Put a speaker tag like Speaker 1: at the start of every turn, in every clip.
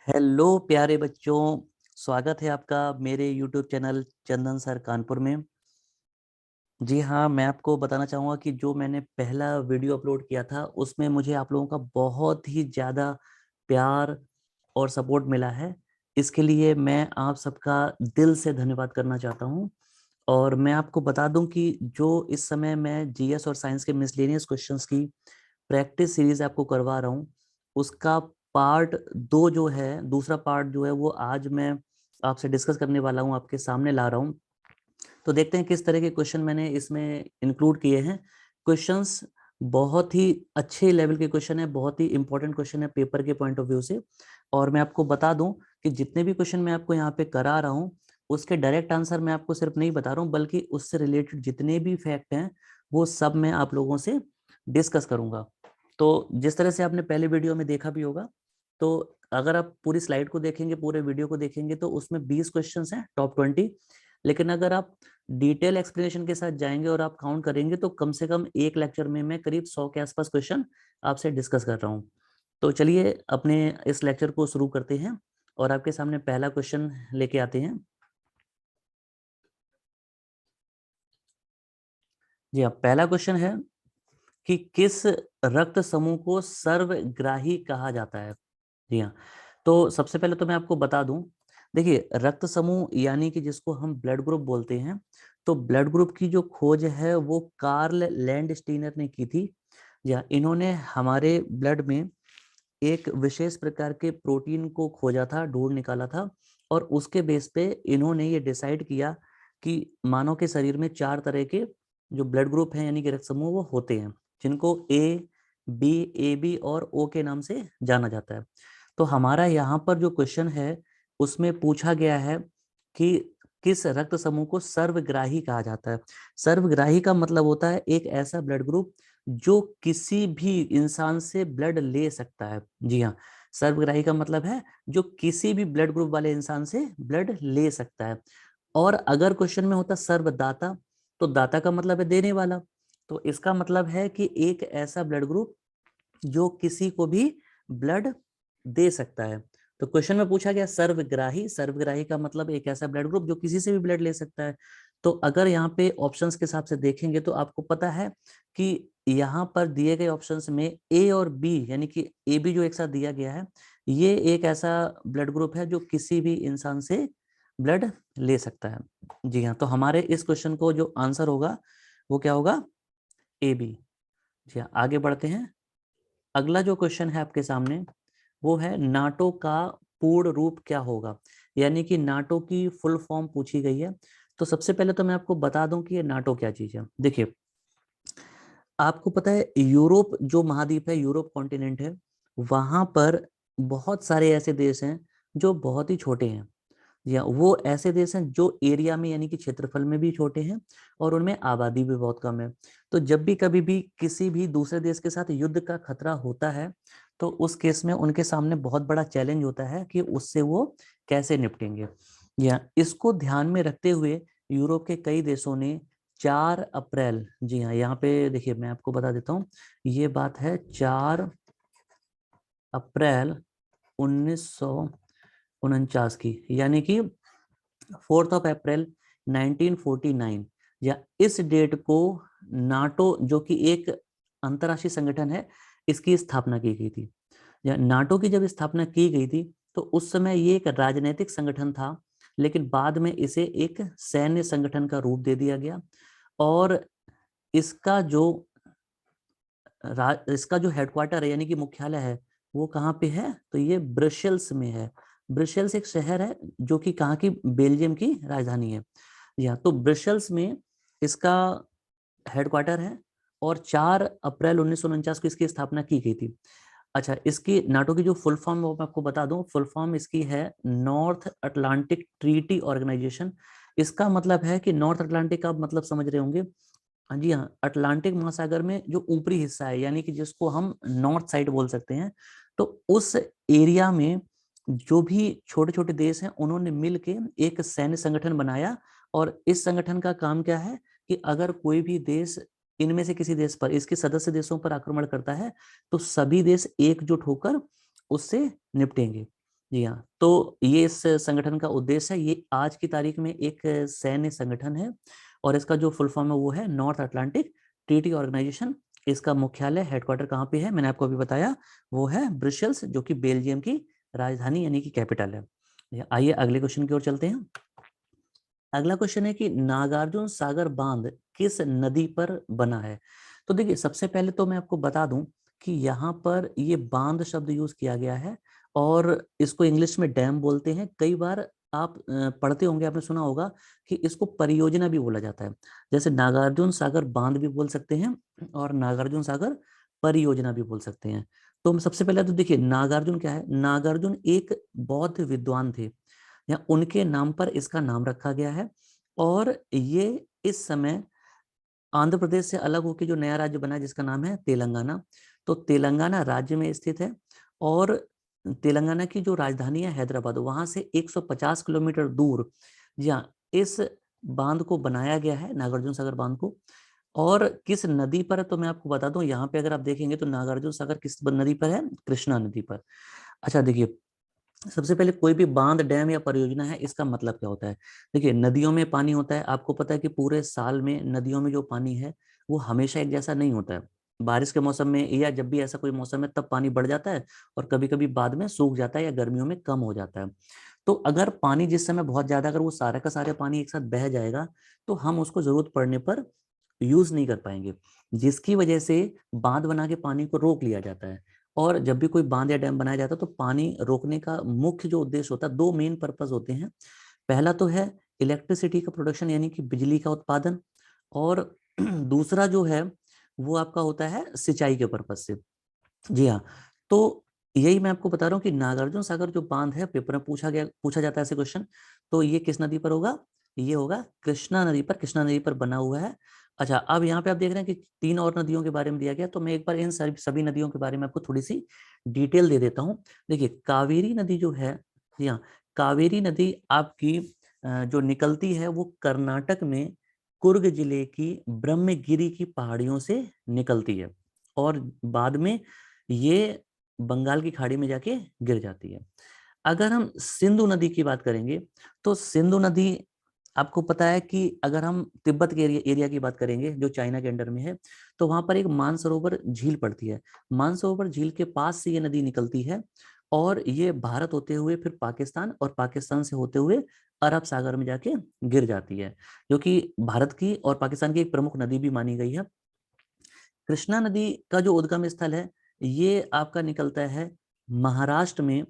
Speaker 1: Hello प्यारे बच्चों, स्वागत है आपका मेरे YouTube चैनल चंदन सर कानपुर में। जी हाँ, मैं आपको बताना चाहूँगा कि जो मैंने पहला वीडियो अपलोड किया था उसमें मुझे आप लोगों का बहुत ही ज़्यादा प्यार और सपोर्ट मिला है। इसके लिए मैं आप सबका दिल से धन्यवाद करना चाहता हूँ। और मैं आपको बता दूं कि जो इस समय मैं जीएस और साइंस के मिसलेनियस क्वेश्चंस की प्रैक्टिस सीरीज आपको करवा रहा हूँ, उसका पार्ट 2 जो है, दूसरा पार्ट जो है वो आज मैं आपसे डिस्कस करने वाला हूँ, आपके सामने ला रहा हूँ। तो देखते हैं किस तरह के क्वेश्चन मैंने इसमें इंक्लूड किए हैं। क्वेश्चंस बहुत ही अच्छे लेवल के क्वेश्चन है, बहुत ही इंपॉर्टेंट क्वेश्चन है पेपर के पॉइंट ऑफ व्यू से। और मैं आपको बता दूं कि जितने भी क्वेश्चन मैं आपको यहाँ पे करा रहा हूँ उसके डायरेक्ट आंसर मैं आपको सिर्फ नहीं बता रहा हूँ, बल्कि उससे रिलेटेड जितने भी फैक्ट हैं वो सब मैं आप लोगों से डिस्कस करूंगा। तो जिस तरह से आपने पहले वीडियो में देखा भी होगा, तो अगर आप पूरी स्लाइड को देखेंगे, पूरे वीडियो को देखेंगे, तो उसमें 20 क्वेश्चंस हैं, टॉप 20। लेकिन अगर आप डिटेल एक्सप्लेनेशन के साथ जाएंगे और आप काउंट करेंगे तो कम से कम एक लेक्चर में मैं करीब 100 के आसपास क्वेश्चन आपसे डिस्कस कर रहा हूँ। तो चलिए अपने इस लेक्चर को शुरू करते हैं और आपके सामने पहला क्वेश्चन लेके आते हैं। जी हाँ, पहला क्वेश्चन है कि किस रक्त समूह को सर्वग्राही कहा जाता है। जी हाँ, तो सबसे पहले तो मैं आपको बता दूं, देखिए रक्त समूह यानी कि जिसको हम ब्लड ग्रुप बोलते हैं, तो ब्लड ग्रुप की जो खोज है वो कार्ल लैंडस्टीनर ने की थी। या इन्होंने हमारे ब्लड में एक विशेष प्रकार के प्रोटीन को खोजा था, ढूंढ निकाला था, और उसके बेस पे इन्होंने ये डिसाइड किया कि मानव के शरीर में 4 तरह के जो ब्लड ग्रुप हैं यानी कि रक्त समूह वो होते हैं, जिनको A B और O के नाम से जाना जाता है। तो हमारा यहाँ पर जो क्वेश्चन है उसमें पूछा गया है कि किस रक्त समूह को सर्वग्राही कहा जाता है। सर्वग्राही का मतलब होता है एक ऐसा ब्लड ग्रुप जो किसी भी इंसान से ब्लड ले सकता है। जी हाँ, सर्वग्राही का मतलब है जो किसी भी ब्लड ग्रुप वाले इंसान से ब्लड ले सकता है। और अगर क्वेश्चन में होता सर्वदाता, तो दाता का मतलब है देने वाला, तो इसका मतलब है कि एक ऐसा ब्लड ग्रुप जो किसी को भी ब्लड दे सकता है। तो क्वेश्चन में पूछा गया सर्वग्राही, सर्वग्राही का मतलब एक ऐसा ब्लड ग्रुप जो किसी से भी ब्लड ले सकता है। तो अगर यहाँ पे ऑप्शंस के हिसाब से देखेंगे तो आपको पता है कि यहाँ पर दिए गए ऑप्शंस में ए और बी यानी कि ए बी जो एक साथ दिया गया है, ये एक ऐसा ब्लड ग्रुप है जो किसी भी इंसान से ब्लड ले सकता है। जी हाँ, तो हमारे इस क्वेश्चन को जो आंसर होगा वो क्या होगा, ए बी। जी हाँ, आगे बढ़ते हैं। अगला जो क्वेश्चन है आपके सामने वो है नाटो का पूर्ण रूप क्या होगा, यानी कि नाटो की फुल फॉर्म पूछी गई है। तो सबसे पहले तो मैं आपको बता दूं कि ये नाटो क्या चीज है। देखिए, आपको पता है यूरोप जो महाद्वीप है, यूरोप कॉन्टिनेंट है, वहां पर बहुत सारे ऐसे देश हैं जो बहुत ही छोटे हैं। या वो ऐसे देश हैं जो एरिया में यानी कि क्षेत्रफल में भी छोटे हैं और उनमें आबादी भी बहुत कम है। तो जब भी कभी भी किसी भी दूसरे देश के साथ युद्ध का खतरा होता है तो उस केस में उनके सामने बहुत बड़ा चैलेंज होता है कि उससे वो कैसे निपटेंगे। या इसको ध्यान में रखते हुए यूरोप के कई देशों ने 4 अप्रैल, जी हाँ यहाँ पे देखिए मैं आपको बता देता हूँ, ये बात है 4 अप्रैल 1949 की, यानी कि 4 अप्रैल 1949, या इस डेट को नाटो जो कि एक अंतरराष्ट्रीय संगठन है इसकी स्थापना की गई थी। या नाटो की जब स्थापना की गई थी तो उस समय ये एक राजनीतिक संगठन था, लेकिन बाद में इसे एक सैन्य संगठन का रूप दे दिया गया। और इसका जो इसका जो हेडक्वार्टर है यानी कि मुख्यालय है वो कहाँ पे है, तो ये ब्रसेल्स में है। ब्रसेल्स एक शहर है जो कि कहाँ की, बेल्जियम की राजधानी है। या तो ब्रसेल्स में इसका हेडक्वार्टर है और 4 अप्रैल 1949 को इसकी स्थापना की गई थी। अच्छा, इसकी नाटो की जो फुल फॉर्म वो मैं आपको बता दूं, फुल फॉर्म इसकी है नॉर्थ अटलांटिक ट्रीटी ऑर्गेनाइजेशन। इसका मतलब है कि नॉर्थ अटलांटिक का आप मतलब समझ रहे होंगे। हाँ जी हाँ, अटलांटिक महासागर में जो ऊपरी हिस्सा है यानी कि जिसको हम नॉर्थ साइड बोल सकते हैं, तो उस एरिया में जो भी छोटे छोटे देश हैं उन्होंने मिलके एक सैन्य संगठन बनाया। और इस संगठन का काम क्या है कि अगर कोई भी देश इनमें से किसी देश पर, इसके सदस्य देशों पर आक्रमण करता है तो सभी देश एकजुट होकर उससे निपटेंगे। जी हाँ, तो ये इस संगठन का उद्देश्य है। ये आज की तारीख में एक सैन्य संगठन है और इसका जो फुल फॉर्म है वो है नॉर्थ अटलांटिक ट्रीटी ऑर्गेनाइजेशन। इसका मुख्यालय हेडक्वार्टर कहाँ पे है, मैंने आपको अभी बताया, वो है ब्रसेल्स, जो कि बेल्जियम की राजधानी यानी कि कैपिटल है। आइए अगले क्वेश्चन की ओर चलते हैं। अगला क्वेश्चन है कि नागार्जुन सागर बांध किस नदी पर बना है। तो देखिए, सबसे पहले तो मैं आपको बता दूं कि यहाँ पर ये बांध शब्द यूज किया गया है और इसको इंग्लिश में डैम बोलते हैं। कई बार आप पढ़ते होंगे, आपने सुना होगा कि इसको परियोजना भी बोला जाता है। जैसे नागार्जुन सागर बांध भी बोल सकते हैं और नागार्जुन सागर परियोजना भी बोल सकते हैं। तो हम सबसे पहले तो देखिए, नागार्जुन क्या है। नागार्जुन एक बौद्ध विद्वान थे या उनके नाम पर इसका नाम रखा गया है। और ये इस समय आंध्र प्रदेश से अलग होकर जो नया राज्य बना है जिसका नाम है तेलंगाना, तो तेलंगाना राज्य में स्थित है। और तेलंगाना की जो राजधानी है हैदराबाद, वहां से 150 किलोमीटर दूर जहाँ इस बांध को बनाया गया है, नागार्जुन सागर बांध को। और किस नदी पर है तो मैं आपको बता दूं, यहाँ पे अगर आप देखेंगे तो नागार्जुन सागर किस नदी पर है, कृष्णा नदी पर। अच्छा देखिए, सबसे पहले कोई भी बांध, डैम या परियोजना है, इसका मतलब क्या होता है। देखिए, नदियों में पानी होता है, आपको पता है कि पूरे साल में नदियों में जो पानी है वो हमेशा एक जैसा नहीं होता है। बारिश के मौसम में या जब भी ऐसा कोई मौसम है तब पानी बढ़ जाता है और कभी कभी बाद में सूख जाता है या गर्मियों में कम हो जाता है। तो अगर पानी जिस समय बहुत ज्यादा, अगर वो सारा का सारा पानी एक साथ बह जाएगा तो हम उसको जरूरत पड़ने पर यूज नहीं कर पाएंगे, जिसकी वजह से बांध बना के पानी को रोक लिया जाता है। और जब भी कोई बांध या डैम बनाया जाता है तो पानी रोकने का मुख्य जो उद्देश्य होता है, दो मेन पर्पस होते हैं। पहला तो है इलेक्ट्रिसिटी का प्रोडक्शन यानी कि बिजली का उत्पादन, और दूसरा जो है वो आपका होता है सिंचाई के पर्पस से। जी हाँ, तो यही मैं आपको बता रहा हूँ कि नागार्जुन सागर जो बांध है, पेपर में पूछा जाता है ऐसे क्वेश्चन, तो ये किस नदी पर होगा, ये होगा कृष्णा नदी पर। कृष्णा नदी पर बना हुआ है। अच्छा, अब यहाँ पे आप देख रहे हैं कि तीन और नदियों के बारे में दिया गया, तो मैं एक बार इन सभी नदियों के बारे में आपको थोड़ी सी डिटेल दे देता हूँ। देखिए, कावेरी नदी जो है, जी हाँ, कावेरी नदी आपकी जो निकलती है वो कर्नाटक में कुर्ग जिले की ब्रह्मगिरी की पहाड़ियों से निकलती है और बाद में ये बंगाल की खाड़ी में जाके गिर जाती है। अगर हम सिंधु नदी की बात करेंगे तो सिंधु नदी, आपको पता है कि अगर हम तिब्बत के एरिया की बात करेंगे जो चाइना के अंडर में है, तो वहां पर एक मानसरोवर झील पड़ती है। मानसरोवर झील के पास से ये नदी निकलती है और ये भारत होते हुए फिर पाकिस्तान, और पाकिस्तान से होते हुए अरब सागर में जाके गिर जाती है, जो कि भारत की और पाकिस्तान की एक प्रमुख नदी भी मानी गई है। कृष्णा नदी का जो उद्गम स्थल है ये आपका निकलता है महाराष्ट्र में,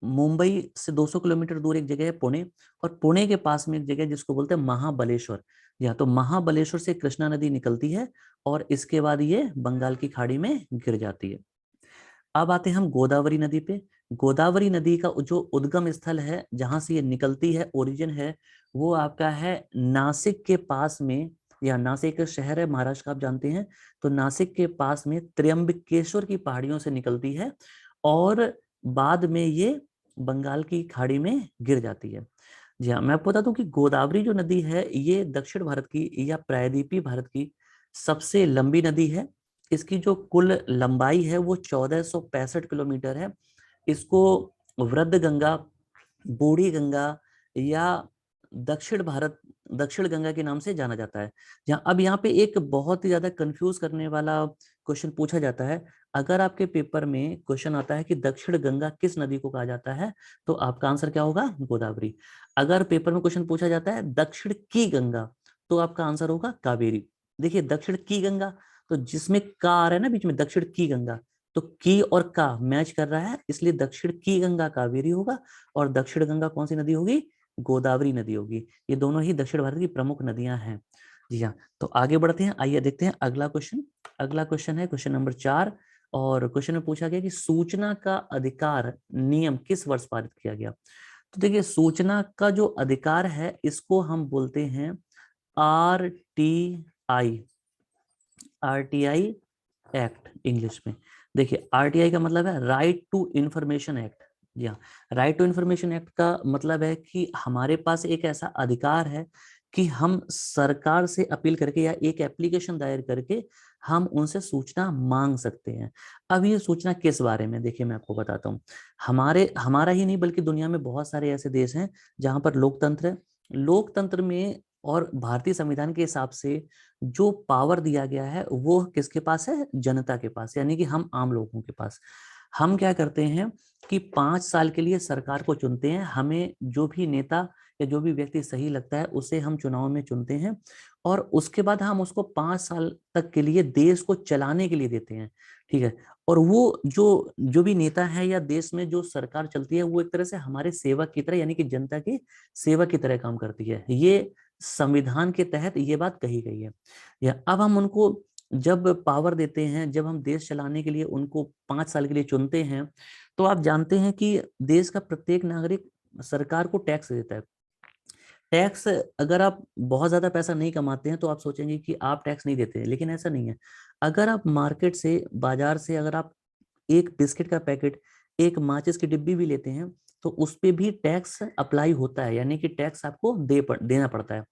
Speaker 1: मुंबई से 200 किलोमीटर दूर एक जगह है पुणे, और पुणे के पास में एक जगह है जिसको बोलते हैं महाबलेश्वर। या तो महाबलेश्वर से कृष्णा नदी निकलती है और इसके बाद ये बंगाल की खाड़ी में गिर जाती है। अब आते हैं हम गोदावरी नदी पे। गोदावरी नदी का जो उद्गम स्थल है, जहां से ये निकलती है, ओरिजिन है, वो आपका है नासिक के पास में, या नासिक एक शहर है महाराष्ट्र का, आप जानते हैं। तो नासिक के पास में त्र्यंबकेश्वर की पहाड़ियों से निकलती है और बाद में ये बंगाल की खाड़ी में गिर जाती है। जी हाँ, मैं आपको बता दूं कि गोदावरी जो नदी है ये दक्षिण भारत की या प्रायद्वीपीय भारत की सबसे लंबी नदी है। इसकी जो कुल लंबाई है वो 1465 किलोमीटर है। इसको वृद्ध गंगा, बूढ़ी गंगा या दक्षिण भारत दक्षिण गंगा के नाम से जाना जाता है। जहाँ अब यहाँ पे एक बहुत ही ज्यादा कंफ्यूज करने वाला क्वेश्चन पूछा जाता है। अगर आपके पेपर में क्वेश्चन आता है कि दक्षिण गंगा किस नदी को कहा जाता है, तो आपका आंसर क्या होगा, गोदावरी। अगर पेपर में क्वेश्चन पूछा जाता है दक्षिण की गंगा, तो आपका आंसर होगा कावेरी। देखिए, दक्षिण की गंगा, तो जिसमें का आ रहा है ना बीच में, दक्षिण की गंगा, तो की और का मैच कर रहा है, इसलिए दक्षिण की गंगा कावेरी होगा और दक्षिण गंगा कौन सी नदी होगी, गोदावरी नदी होगी। ये दोनों ही दक्षिण भारत की प्रमुख नदियां हैं। जी हाँ, तो आगे बढ़ते हैं, आइए देखते हैं अगला क्वेश्चन। अगला क्वेश्चन है क्वेश्चन नंबर 4, और क्वेश्चन में पूछा गया कि सूचना का अधिकार नियम किस वर्ष पारित किया गया। तो देखिए, सूचना का जो अधिकार है इसको हम बोलते हैं RTI, RTI एक्ट इंग्लिश में। देखिए, RTI का मतलब है राइट टू इंफॉर्मेशन एक्ट। जी हाँ, राइट टू इंफॉर्मेशन एक्ट का मतलब है कि हमारे पास एक ऐसा अधिकार है कि हम सरकार से अपील करके या एक एप्लीकेशन दायर करके हम उनसे सूचना मांग सकते हैं। अब ये सूचना किस बारे में, देखिए मैं आपको बताता हूँ। हमारा ही नहीं बल्कि दुनिया में बहुत सारे ऐसे देश हैं जहां पर लोकतंत्र है। लोकतंत्र में और भारतीय संविधान के हिसाब से जो पावर दिया गया है वो किसके पास है, जनता के पास, यानी कि हम आम लोगों के पास। हम क्या करते हैं कि 5 साल के लिए सरकार को चुनते हैं। हमें जो भी नेता या जो भी व्यक्ति सही लगता है उसे हम चुनाव में चुनते हैं, और उसके बाद हम उसको 5 साल तक के लिए देश को चलाने के लिए देते हैं। ठीक है। और वो जो जो भी नेता है या देश में जो सरकार चलती है वो एक तरह से हमारे सेवक की तरह, यानी कि जनता की सेवक की तरह काम करती है। ये संविधान के तहत ये बात कही गई है। या अब हम उनको जब पावर देते हैं, जब हम देश चलाने के लिए उनको 5 साल के लिए चुनते हैं, तो आप जानते हैं कि देश का प्रत्येक नागरिक सरकार को टैक्स देता है। टैक्स, अगर आप बहुत ज्यादा पैसा नहीं कमाते हैं तो आप सोचेंगे कि आप टैक्स नहीं देते हैं, लेकिन ऐसा नहीं है। अगर आप मार्केट से, बाजार से अगर आप एक बिस्किट का पैकेट, एक माचिस की डिब्बी भी लेते हैं तो उस पे भी टैक्स अप्लाई होता है, यानी कि टैक्स आपको देना पड़ता है।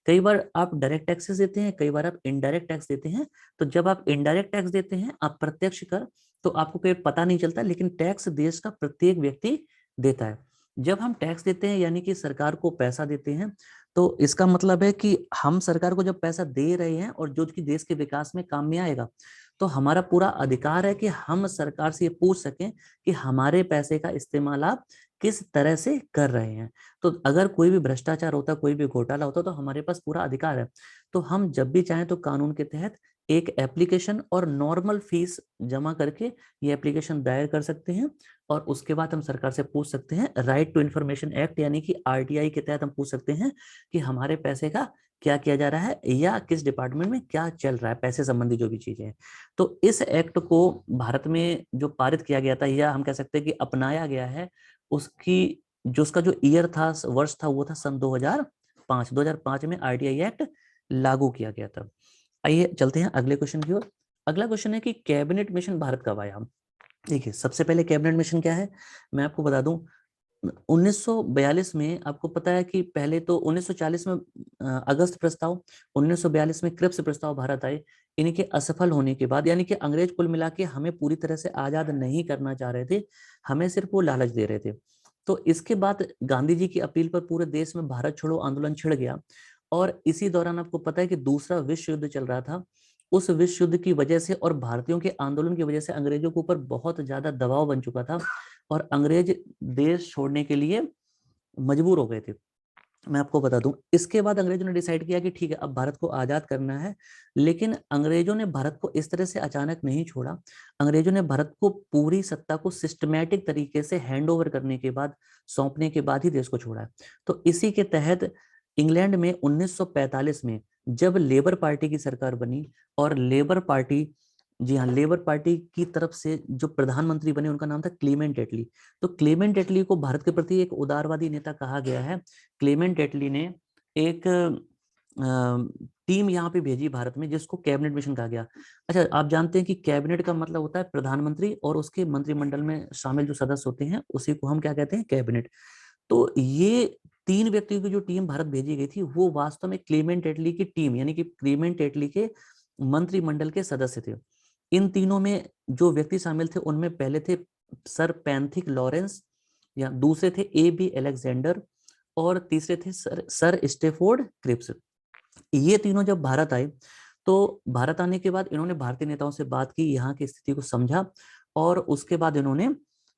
Speaker 1: कई बार आप डायरेक्ट टैक्सेस देते हैं, कई बार आप इनडायरेक्ट टैक्स देते हैं। तो जब आप इनडायरेक्ट टैक्स देते हैं, अप्रत्यक्ष कर, तो आपको कहीं पता नहीं चलता, लेकिन टैक्स देश का प्रत्येक व्यक्ति देता है। जब हम टैक्स देते हैं यानी कि सरकार को पैसा देते हैं, तो इसका मतलब है कि हम सरकार को जब पैसा दे रहे हैं और जो कि देश के विकास में काम में आएगा, तो हमारा पूरा अधिकार है कि हम सरकार से ये पूछ सकें कि हमारे पैसे का इस्तेमाल आप किस तरह से कर रहे हैं। तो अगर कोई भी भ्रष्टाचार होता, कोई भी घोटाला होता, तो हमारे पास पूरा अधिकार है। तो हम जब भी चाहें तो कानून के तहत एक एप्लीकेशन और नॉर्मल फीस जमा करके ये एप्लीकेशन दायर कर सकते हैं, और उसके बाद हम सरकार से पूछ सकते हैं, राइट टू इंफॉर्मेशन एक्ट यानी कि आरटीआई के तहत हम पूछ सकते हैं कि हमारे पैसे का क्या किया जा रहा है या किस डिपार्टमेंट में क्या चल रहा है, पैसे संबंधी जो भी चीजें हैं। तो इस एक्ट को भारत में जो पारित किया गया था, या हम कह सकते हैं कि अपनाया गया है, उसकी जो उसका जो ईयर था, वर्ष था, वो था सन 2005। 2005 में आरटीआई एक्ट लागू किया गया था। आइए चलते हैं अगले क्वेश्चन की ओर। अगला क्वेश्चन है कि कैबिनेट मिशन भारत कब आया। देखिए सबसे पहले कैबिनेट मिशन क्या है, मैं आपको बता दूं। 1942 में, आपको पता है कि पहले तो 1940 में अगस्त प्रस्ताव, 1942 में क्रिप्स प्रस्ताव भारत आए। इनके असफल होने के बाद, यानी कि अंग्रेज कुल मिला के हमें पूरी तरह से आजाद नहीं करना चाह रहे थे, हमें सिर्फ वो लालच दे रहे थे। तो इसके बाद गांधी जी की अपील पर पूरे देश में भारत छोड़ो आंदोलन छिड़ गया, और इसी दौरान आपको पता है कि दूसरा विश्व युद्ध चल रहा था। उस विश्व युद्ध की वजह से और भारतीयों के आंदोलन की वजह से अंग्रेजों के ऊपर बहुत ज्यादा दबाव बन चुका था, और अंग्रेज देश छोड़ने के लिए मजबूर हो गए थे। मैं आपको बता दूं, इसके बाद अंग्रेजों ने डिसाइड किया कि ठीक है, अब भारत को आजाद करना है। लेकिन अंग्रेजों ने भारत को इस तरह से अचानक नहीं छोड़ा। अंग्रेजों ने भारत को पूरी सत्ता को सिस्टमैटिक तरीके से हैंड ओवर करने के बाद, सौंपने के बाद ही देश को छोड़ा है। तो इसी के तहत इंग्लैंड में 1945 में जब लेबर पार्टी की सरकार बनी, और लेबर पार्टी, जी हाँ, लेबर पार्टी की तरफ से जो प्रधानमंत्री बने उनका नाम था क्लेमेंट एटली। तो क्लेमेंट एटली को भारत के प्रति एक उदारवादी नेता कहा गया है। क्लेमेंट एटली ने एक टीम यहाँ पे भेजी भारत में, जिसको कैबिनेट मिशन कहा गया। अच्छा, आप जानते हैं कि कैबिनेट का मतलब होता है प्रधानमंत्री और उसके मंत्रिमंडल में शामिल जो सदस्य होते हैं, उसी को हम क्या कहते हैं, कैबिनेट। तो ये 3 व्यक्तियों की जो टीम भारत भेजी गई थी, वो वास्तव में क्लेमेंट एटली की टीम, यानी कि क्लेमेंट एटली के मंत्रिमंडल के सदस्य थे। इन तीनों में जो व्यक्ति शामिल थे, उनमें पहले थे सर पैंथिक लॉरेंस, या दूसरे थे ए बी अलेक्जेंडर, और तीसरे थे सर स्टेफोर्ड क्रिप्स। ये तीनों जब भारत आए, तो भारत आने के बाद इन्होंने भारतीय नेताओं से बात की, यहाँ की स्थिति को समझा, और उसके बाद इन्होंने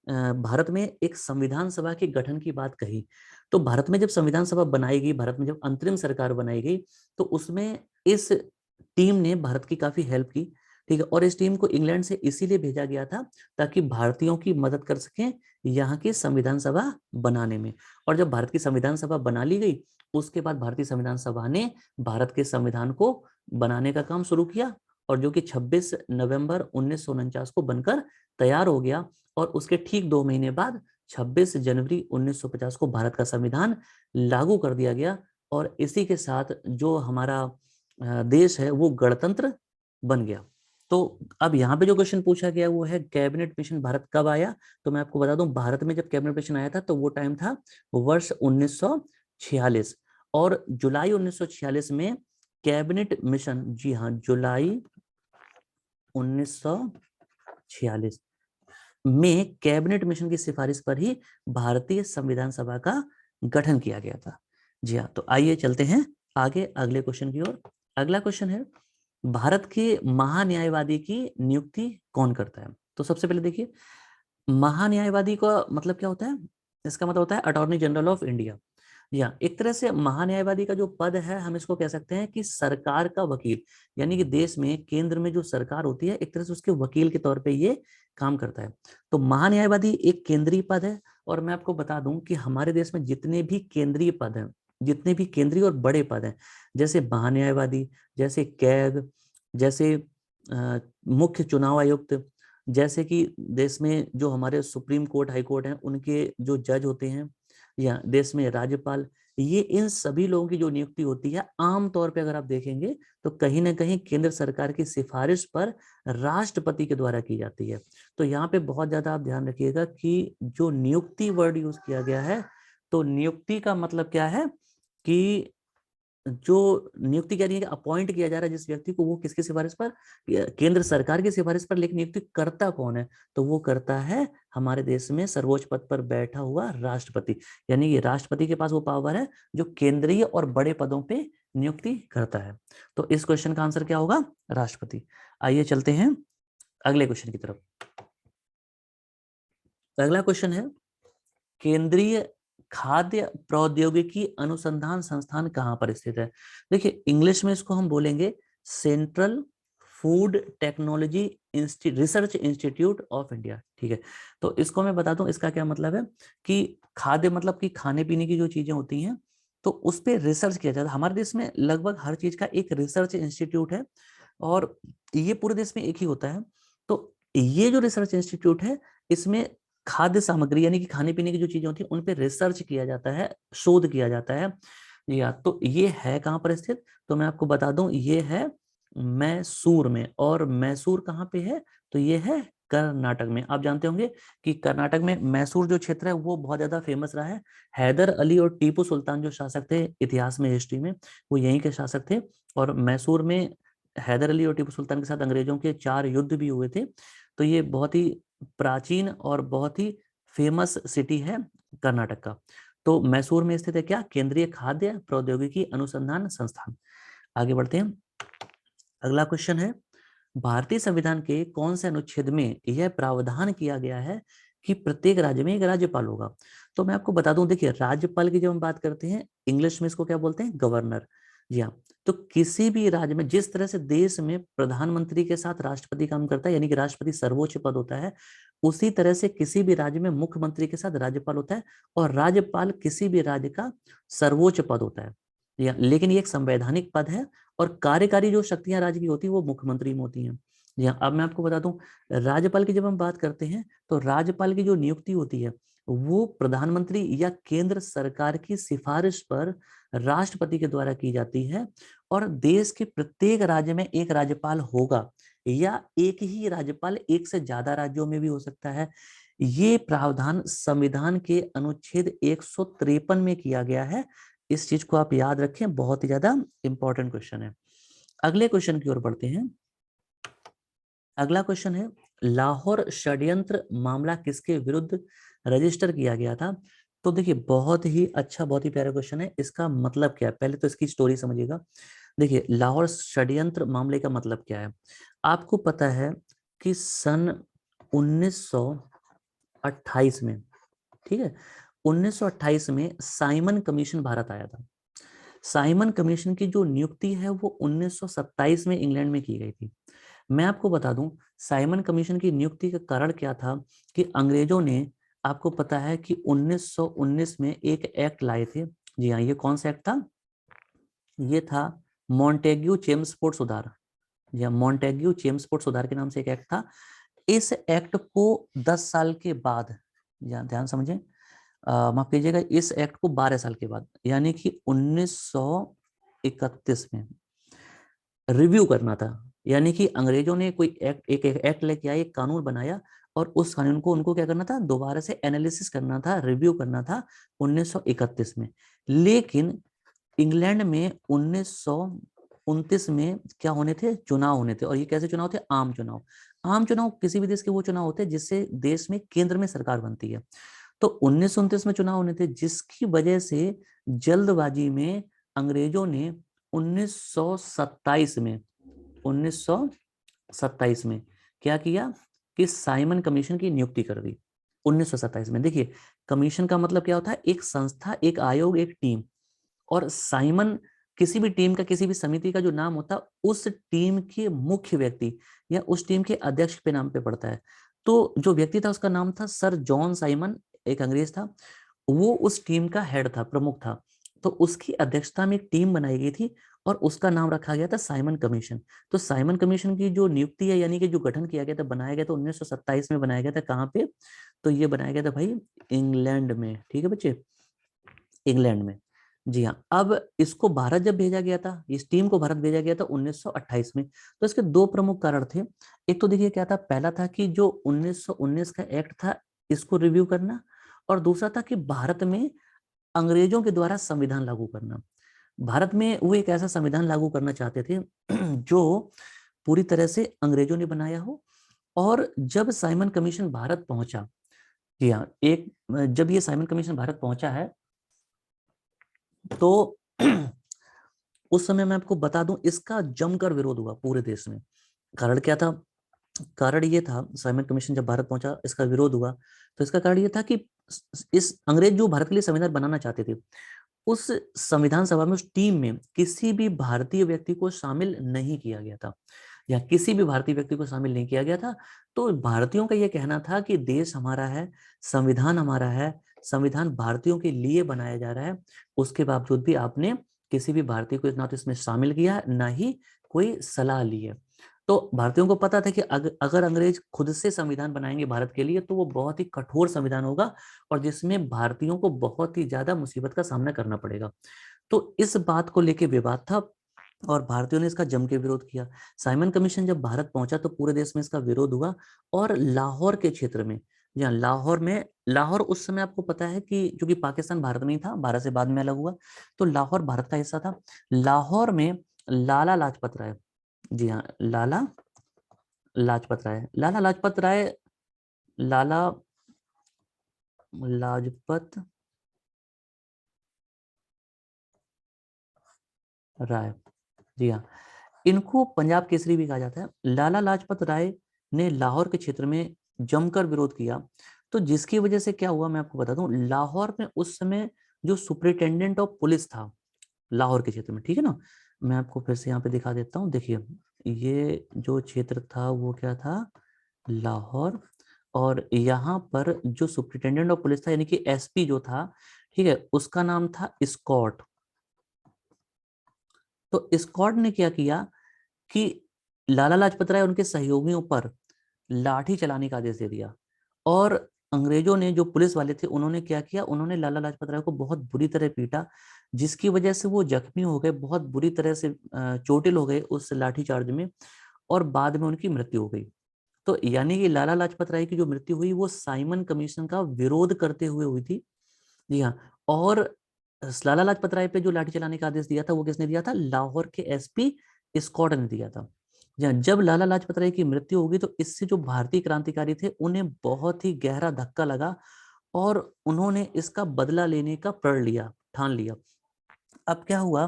Speaker 1: भारत में एक संविधान सभा के गठन की बात कही। तो भारत में जब संविधान सभा बनाई गई, भारत में जब अंतरिम सरकार बनाई गई, तो उसमें इस टीम ने भारत की काफी हेल्प की। ठीक है। और इस टीम को इंग्लैंड से इसीलिए भेजा गया था ताकि भारतीयों की मदद कर सकें यहाँ की संविधान सभा बनाने में। और जब भारत की संविधान सभा बना ली गई, उसके बाद भारतीय संविधान सभा ने भारत के संविधान को बनाने का काम शुरू किया, और जो कि 26 नवंबर 1949 को बनकर तैयार हो गया। और उसके ठीक 2 महीने बाद 26 जनवरी 1950 को भारत का संविधान लागू कर दिया गया, और इसी के साथ जो हमारा देश है वो गणतंत्र बन गया। तो अब यहाँ पे जो क्वेश्चन पूछा गया वो है कैबिनेट मिशन भारत कब आया। तो मैं आपको बता दूं, भारत में जब कैबिनेट मिशन आया था तो वो टाइम था वर्ष 1946, और जुलाई 1946 में कैबिनेट मिशन, जी हाँ, जुलाई 1946 में कैबिनेट मिशन की सिफारिश पर ही भारतीय संविधान सभा का गठन किया गया था। जी हाँ, तो आइए चलते हैं आगे अगले क्वेश्चन की ओर। अगला क्वेश्चन है, भारत के महान्यायवादी की नियुक्ति कौन करता है? तो सबसे पहले देखिए, महान्यायवादी का मतलब क्या होता है? इसका मतलब होता है अटॉर्नी जनरल ऑफ इंडिया। या एक तरह से महान्यायवादी का जो पद है, हम इसको कह सकते हैं कि सरकार का वकील, यानी कि देश में केंद्र में जो सरकार होती है, एक तरह से उसके वकील के तौर पे ये काम करता है। तो महान्यायवादी एक केंद्रीय पद है। और मैं आपको बता दूं कि हमारे देश में जितने भी केंद्रीय पद हैं, जितने भी केंद्रीय और बड़े पद हैं, जैसे महान्यायवादी, जैसे कैग, जैसे मुख्य चुनाव आयुक्त, जैसे कि देश में जो हमारे सुप्रीम कोर्ट, हाई कोर्ट हैं, उनके जो जज होते हैं, या देश में राज्यपाल, ये इन सभी लोगों की जो नियुक्ति होती है, आमतौर पे अगर आप देखेंगे तो कहीं ना कहीं केंद्र सरकार की सिफारिश पर राष्ट्रपति के द्वारा की जाती है। तो यहाँ पे बहुत ज्यादा आप ध्यान रखिएगा कि जो नियुक्ति वर्ड यूज किया गया है, तो नियुक्ति का मतलब क्या है कि जो नियुक्ति कह रही है कि अपॉइंट किया जा रहा है जिस व्यक्ति को, वो किसकी सिफारिश पर? केंद्र सरकार की सिफारिश पर। लेकिन नियुक्ति करता कौन है? तो वो करता है हमारे देश में सर्वोच्च पद पर बैठा हुआ राष्ट्रपति। यानी कि राष्ट्रपति के पास वो पावर है जो केंद्रीय और बड़े पदों पे नियुक्ति करता है। तो इस क्वेश्चन का आंसर क्या होगा? राष्ट्रपति। आइए चलते हैं अगले क्वेश्चन की तरफ। अगला क्वेश्चन है, केंद्रीय खाद्य प्रौद्योगिकी अनुसंधान संस्थान कहाँ पर स्थित है? देखिए, इंग्लिश में इसको हम बोलेंगे central food technology research institute of India. ठीक है, तो इसको मैं बता दूं इसका क्या मतलब है कि खाद्य मतलब कि खाने पीने की जो चीजें होती हैं, तो उस पर रिसर्च किया जाता है। हमारे देश में लगभग हर चीज का एक रिसर्च इंस्टीट्यूट है, और ये पूरे देश में एक ही होता है। तो ये जो रिसर्च इंस्टीट्यूट है, इसमें खाद्य सामग्री यानी कि खाने पीने की जो चीजें होती हैं उन पे रिसर्च किया जाता है, शोध किया जाता है। या तो ये है कहाँ पर स्थित? तो मैं आपको बता दूं, ये है मैसूर में। और मैसूर कहाँ पे है? तो ये है कर्नाटक में। आप जानते होंगे कि कर्नाटक में मैसूर जो क्षेत्र है वो बहुत ज्यादा फेमस रहा है। हैदर अली और टीपू सुल्तान जो शासक थे इतिहास में, हिस्ट्री में, वो यहीं के शासक थे। और मैसूर में हैदर अली और टीपू सुल्तान के साथ अंग्रेजों के 4 युद्ध भी हुए थे। तो ये बहुत ही प्राचीन और बहुत ही फेमस सिटी है कर्नाटक का। तो मैसूर में स्थित है क्या? केंद्रीय खाद्य प्रौद्योगिकी अनुसंधान संस्थान। आगे बढ़ते हैं। अगला क्वेश्चन है, भारतीय संविधान के कौन से अनुच्छेद में यह प्रावधान किया गया है कि प्रत्येक राज्य में एक राज्यपाल होगा? तो मैं आपको बता दूं, देखिए, राज्यपाल की जब हम बात करते हैं, इंग्लिश में इसको क्या बोलते हैं? गवर्नर। जी हाँ। तो किसी भी राज्य में, जिस तरह से देश में प्रधानमंत्री के साथ राष्ट्रपति काम करता है, यानी कि राष्ट्रपति सर्वोच्च पद होता है, उसी तरह से किसी भी राज्य में मुख्यमंत्री के साथ राज्यपाल होता है, और राज्यपाल किसी भी राज्य का सर्वोच्च पद होता है। लेकिन ये एक संवैधानिक पद है, और कार्यकारी जो शक्तियां राज्य की होती है वो मुख्यमंत्री में होती हैं। जी हाँ, अब मैं आपको बता दूं, राज्यपाल की जब हम बात करते हैं, तो राज्यपाल की जो नियुक्ति होती है वो प्रधानमंत्री या केंद्र सरकार की सिफारिश पर राष्ट्रपति के द्वारा की जाती है। और देश के प्रत्येक राज्य में एक राज्यपाल होगा, या एक ही राज्यपाल एक से ज्यादा राज्यों में भी हो सकता है। ये प्रावधान संविधान के अनुच्छेद 153 में किया गया है। इस चीज को आप याद रखें, बहुत ही ज्यादा इंपॉर्टेंट क्वेश्चन है। अगले क्वेश्चन की ओर बढ़ते हैं। अगला क्वेश्चन है, लाहौर षड्यंत्र मामला किसके विरुद्ध रजिस्टर किया गया था? तो देखिए, बहुत ही अच्छा, बहुत ही प्यारा क्वेश्चन है। इसका मतलब क्या है, पहले तो इसकी स्टोरी समझिएगा। देखिए, लाहौर षड्यंत्र मामले का मतलब क्या है? आपको पता है कि सन 1928 में, ठीक है, 1928 में साइमन कमीशन भारत आया था। साइमन कमीशन की जो नियुक्ति है वो 1927 में इंग्लैंड में की गई थी। मैं आपको बता दूं, साइमन कमीशन की नियुक्ति का कारण क्या था कि अंग्रेजों ने, आपको पता है कि 1919 में एक एक्ट लाए थे। जी हाँ, ये कौन सा एक्ट था? ये था मॉन्टेग्यू चेम्सफोर्ड सुधार। जी हाँ, मॉन्टेग्यू चेम्सफोर्ड सुधार के नाम से एक एक्ट था। इस एक्ट को 10 साल के बाद, ध्यान समझें, माफ कीजिएगा, इस एक्ट को 12 साल के बाद, यानी कि 1931 में रिव्यू करना था। यानी कि अंग्रेजों ने कोई एक्ट, एक एक्ट लेके आए, एक कानून बनाया, और उस कानून को उनको क्या करना था? दोबारा से एनालिसिस करना था, रिव्यू करना था 1931 में। लेकिन इंग्लैंड में 1929 में क्या होने थे, चुनाव होने थे। और ये कैसे चुनाव थे, आम चुनाव। आम चुनाव किसी भी देश के वो चुनाव होते हैं जिससे देश में केंद्र में सरकार बनती है। तो 1929 में चुनाव होने थे, जिसकी वजह से जल्दबाजी में अंग्रेजों ने 1927 में क्या किया कि साइमन कमीशन की नियुक्ति कर दी 1927 में। देखिए, कमीशन का मतलब क्या होता है, एक संस्था, एक आयोग, एक टीम। और साइमन किसी भी टीम का, किसी भी समिति का जो नाम होता है उस टीम के मुख्य व्यक्ति या उस टीम के अध्यक्ष के नाम पे पड़ता है। तो जो व्यक्ति था उसका नाम था सर जॉन साइमन, एक अंग्रेज था। वो उस टीम का हेड था, प्रमुख था। तो उसकी अध्यक्षता में एक टीम बनाई गई थी और उसका नाम रखा गया था साइमन कमीशन। तो साइमन कमीशन की जो नियुक्ति है, यानी कि जो गठन किया गया था, बनाया गया था 1927 में बनाया गया था। कहाँ पे, तो ये बनाया गया था भाई इंग्लैंड में। ठीक है बच्चे, इंग्लैंड में। जी हाँ। अब इसको भारत जब भेजा गया था, इस टीम को भारत भेजा गया था 1928 में। तो इसके दो प्रमुख कारण थे। एक तो देखिए क्या था, पहला था कि जो 1919 का एक्ट था इसको रिव्यू करना, और दूसरा था कि भारत में अंग्रेजों के द्वारा संविधान लागू करना। भारत में वो एक ऐसा संविधान लागू करना चाहते थे जो पूरी तरह से अंग्रेजों ने बनाया हो। और जब साइमन कमीशन भारत पहुंचा, जी हाँ, जब ये साइमन कमीशन भारत पहुंचा है, तो उस समय मैं आपको बता दूं, इसका जमकर विरोध हुआ पूरे देश में। कारण क्या था, कारण ये था, साइमन कमीशन जब भारत पहुंचा, इसका विरोध हुआ। तो इसका कारण ये था कि इस अंग्रेज जो भारत के लिए संविधान बनाना चाहते थे, उस संविधान सभा में, उस टीम में किसी भी भारतीय व्यक्ति को शामिल नहीं किया गया था, या किसी भी भारतीय व्यक्ति को शामिल नहीं किया गया था। तो भारतीयों का यह कहना था कि देश हमारा है, संविधान हमारा है, संविधान भारतीयों के लिए बनाया जा रहा है। उसके बावजूद भी आपने किसी भी भारतीय को ना तो इसमें शामिल किया, ना ही कोई सलाह ली है। तो भारतीयों को पता था कि अगर अंग्रेज खुद से संविधान बनाएंगे भारत के लिए, तो वो बहुत ही कठोर संविधान होगा और जिसमें भारतीयों को बहुत ही ज्यादा मुसीबत का सामना करना पड़ेगा। तो इस बात को लेकर विवाद था और भारतीयों ने इसका जम के विरोध किया। साइमन कमीशन जब भारत पहुंचा तो पूरे देश में इसका विरोध हुआ। और लाहौर के क्षेत्र में, जहाँ लाहौर उस समय आपको पता है कि चूंकि पाकिस्तान भारत में ही था, भारत से बाद में अलग हुआ, तो लाहौर भारत का हिस्सा था। लाहौर में लाला लाजपत राय, जी हाँ, लाला लाजपत राय, जी हाँ, इनको पंजाब केसरी भी कहा जाता है। लाला लाजपत राय ने लाहौर के क्षेत्र में जमकर विरोध किया। तो जिसकी वजह से क्या हुआ मैं आपको बता दूं, लाहौर में उस समय जो सुपरिटेंडेंट ऑफ पुलिस था लाहौर के क्षेत्र में, ठीक है ना, मैं आपको फिर से यहाँ पे दिखा देता हूँ। देखिए, ये जो क्षेत्र था वो क्या था, लाहौर। और यहाँ पर जो सुपरिटेंडेंट ऑफ पुलिस था, यानी कि एसपी जो था, ठीक है, उसका नाम था स्कॉट। तो स्कॉट ने क्या किया कि लाला लाजपत राय, उनके सहयोगियों पर लाठी चलाने का आदेश दे दिया। और अंग्रेजों ने, जो पुलिस वाले थे, उन्होंने क्या किया, उन्होंने लाला लाजपत राय को बहुत बुरी तरह पीटा, जिसकी वजह से वो जख्मी हो गए, बहुत बुरी तरह से चोटिल हो गए उस लाठी चार्ज में, और बाद में उनकी मृत्यु हो गई। तो यानी कि लाला लाजपत राय की जो मृत्यु हुई वो साइमन कमीशन का विरोध करते हुए हुई थी। जी हाँ। और लाला लाजपत राय पे जो लाठी चलाने का आदेश दिया था वो किसने दिया था, लाहौर के एसपी स्कॉट ने दिया था। जब लाला लाजपत राय की मृत्यु होगी तो इससे जो भारतीय क्रांतिकारी थे उन्हें बहुत ही गहरा धक्का लगा और उन्होंने इसका बदला लेने का प्रण लिया, ठान लिया। अब क्या हुआ